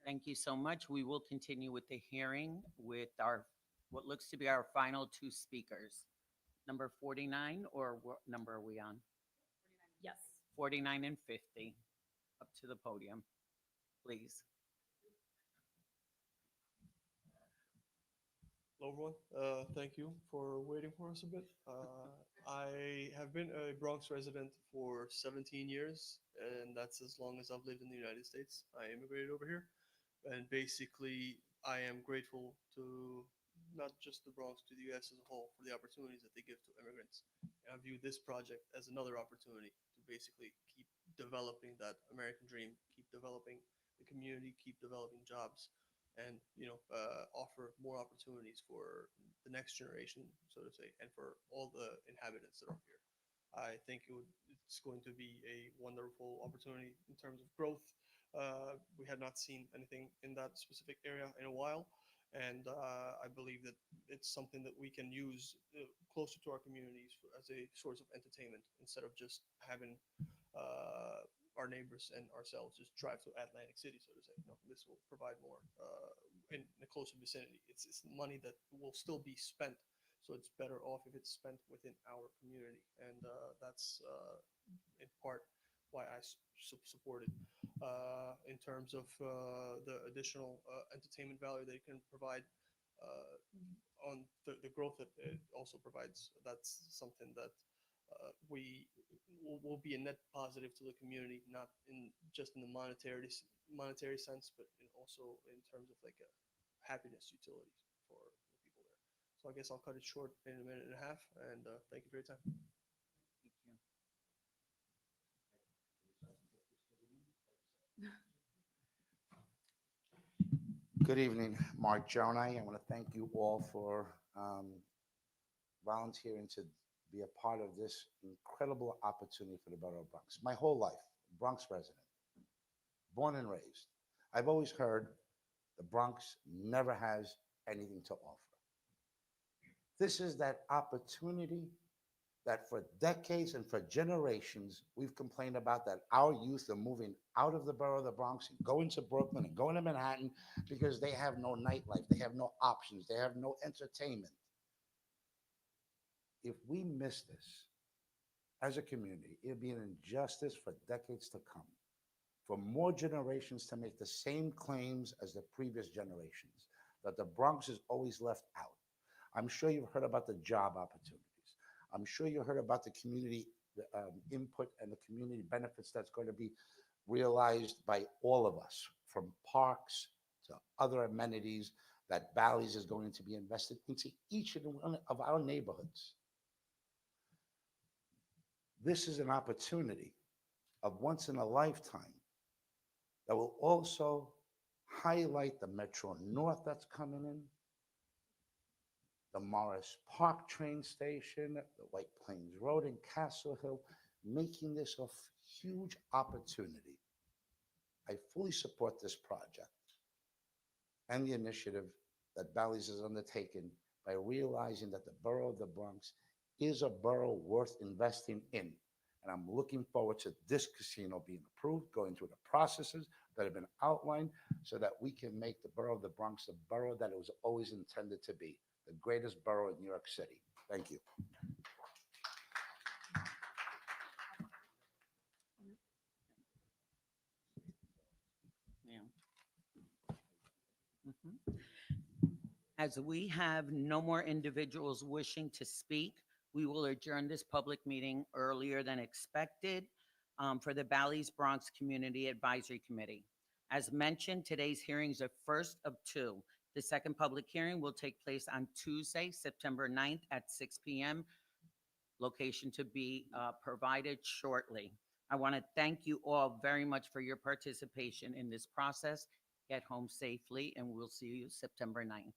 Thank you so much. We will continue with the hearing with our, what looks to be our final two speakers. Number 49, or what number are we on? Yes. 49 and 50. Up to the podium, please. Hello, everyone. Thank you for waiting for us a bit. I have been a Bronx resident for 17 years, and that's as long as I've lived in the United States. I immigrated over here, and basically, I am grateful to not just the Bronx, to the U.S. as a whole, for the opportunities that they give to immigrants. And I view this project as another opportunity to basically keep developing that American dream, keep developing the community, keep developing jobs, and offer more opportunities for the next generation, so to say, and for all the inhabitants that are here. I think it's going to be a wonderful opportunity in terms of growth. We have not seen anything in that specific area in a while, and I believe that it's something that we can use closer to our communities as a source of entertainment instead of just having our neighbors and ourselves just drive to Atlantic City, so to say. No, this will provide more in the closer vicinity. It's money that will still be spent, so it's better off if it's spent within our community, and that's in part why I support it. In terms of the additional entertainment value they can provide on the growth that it also provides, that's something that we will be a net positive to the community, not in just in the monetary sense, but also in terms of like a happiness utility for the people there. So I guess I'll cut it short in a minute and a half, and thank you for your time. Good evening, Mark Jonai. I want to thank you all for volunteering to be a part of this incredible opportunity for the Borough of Bronx. My whole life, Bronx resident, born and raised. I've always heard the Bronx never has anything to offer. This is that opportunity that for decades and for generations, we've complained about that our youth are moving out of the borough of the Bronx and going to Brooklyn and going to Manhattan because they have no nightlife, they have no options, they have no entertainment. If we miss this as a community, it'll be an injustice for decades to come, for more generations to make the same claims as the previous generations, that the Bronx is always left out. I'm sure you've heard about the job opportunities. I'm sure you heard about the community input and the community benefits that's going to be realized by all of us, from parks to other amenities that Bally's is going to be invested into each and one of our neighborhoods. This is an opportunity of once in a lifetime that will also highlight the Metro North that's coming in, the Morris Park train station, the White Plains Road in Castle Hill, making this a huge opportunity. I fully support this project and the initiative that Bally's has undertaken by realizing that the borough of the Bronx is a borough worth investing in. And I'm looking forward to this casino being approved, going through the processes that have been outlined so that we can make the borough of the Bronx the borough that it was always intended to be, the greatest borough in New York City. Thank you. As we have no more individuals wishing to speak, we will adjourn this public meeting earlier than expected for the Bally's Bronx Community Advisory Committee. As mentioned, today's hearing is the first of two. The second public hearing will take place on Tuesday, September 9th at 6 p.m. Location to be provided shortly. I want to thank you all very much for your participation in this process. Get home safely, and we'll see you September 9th.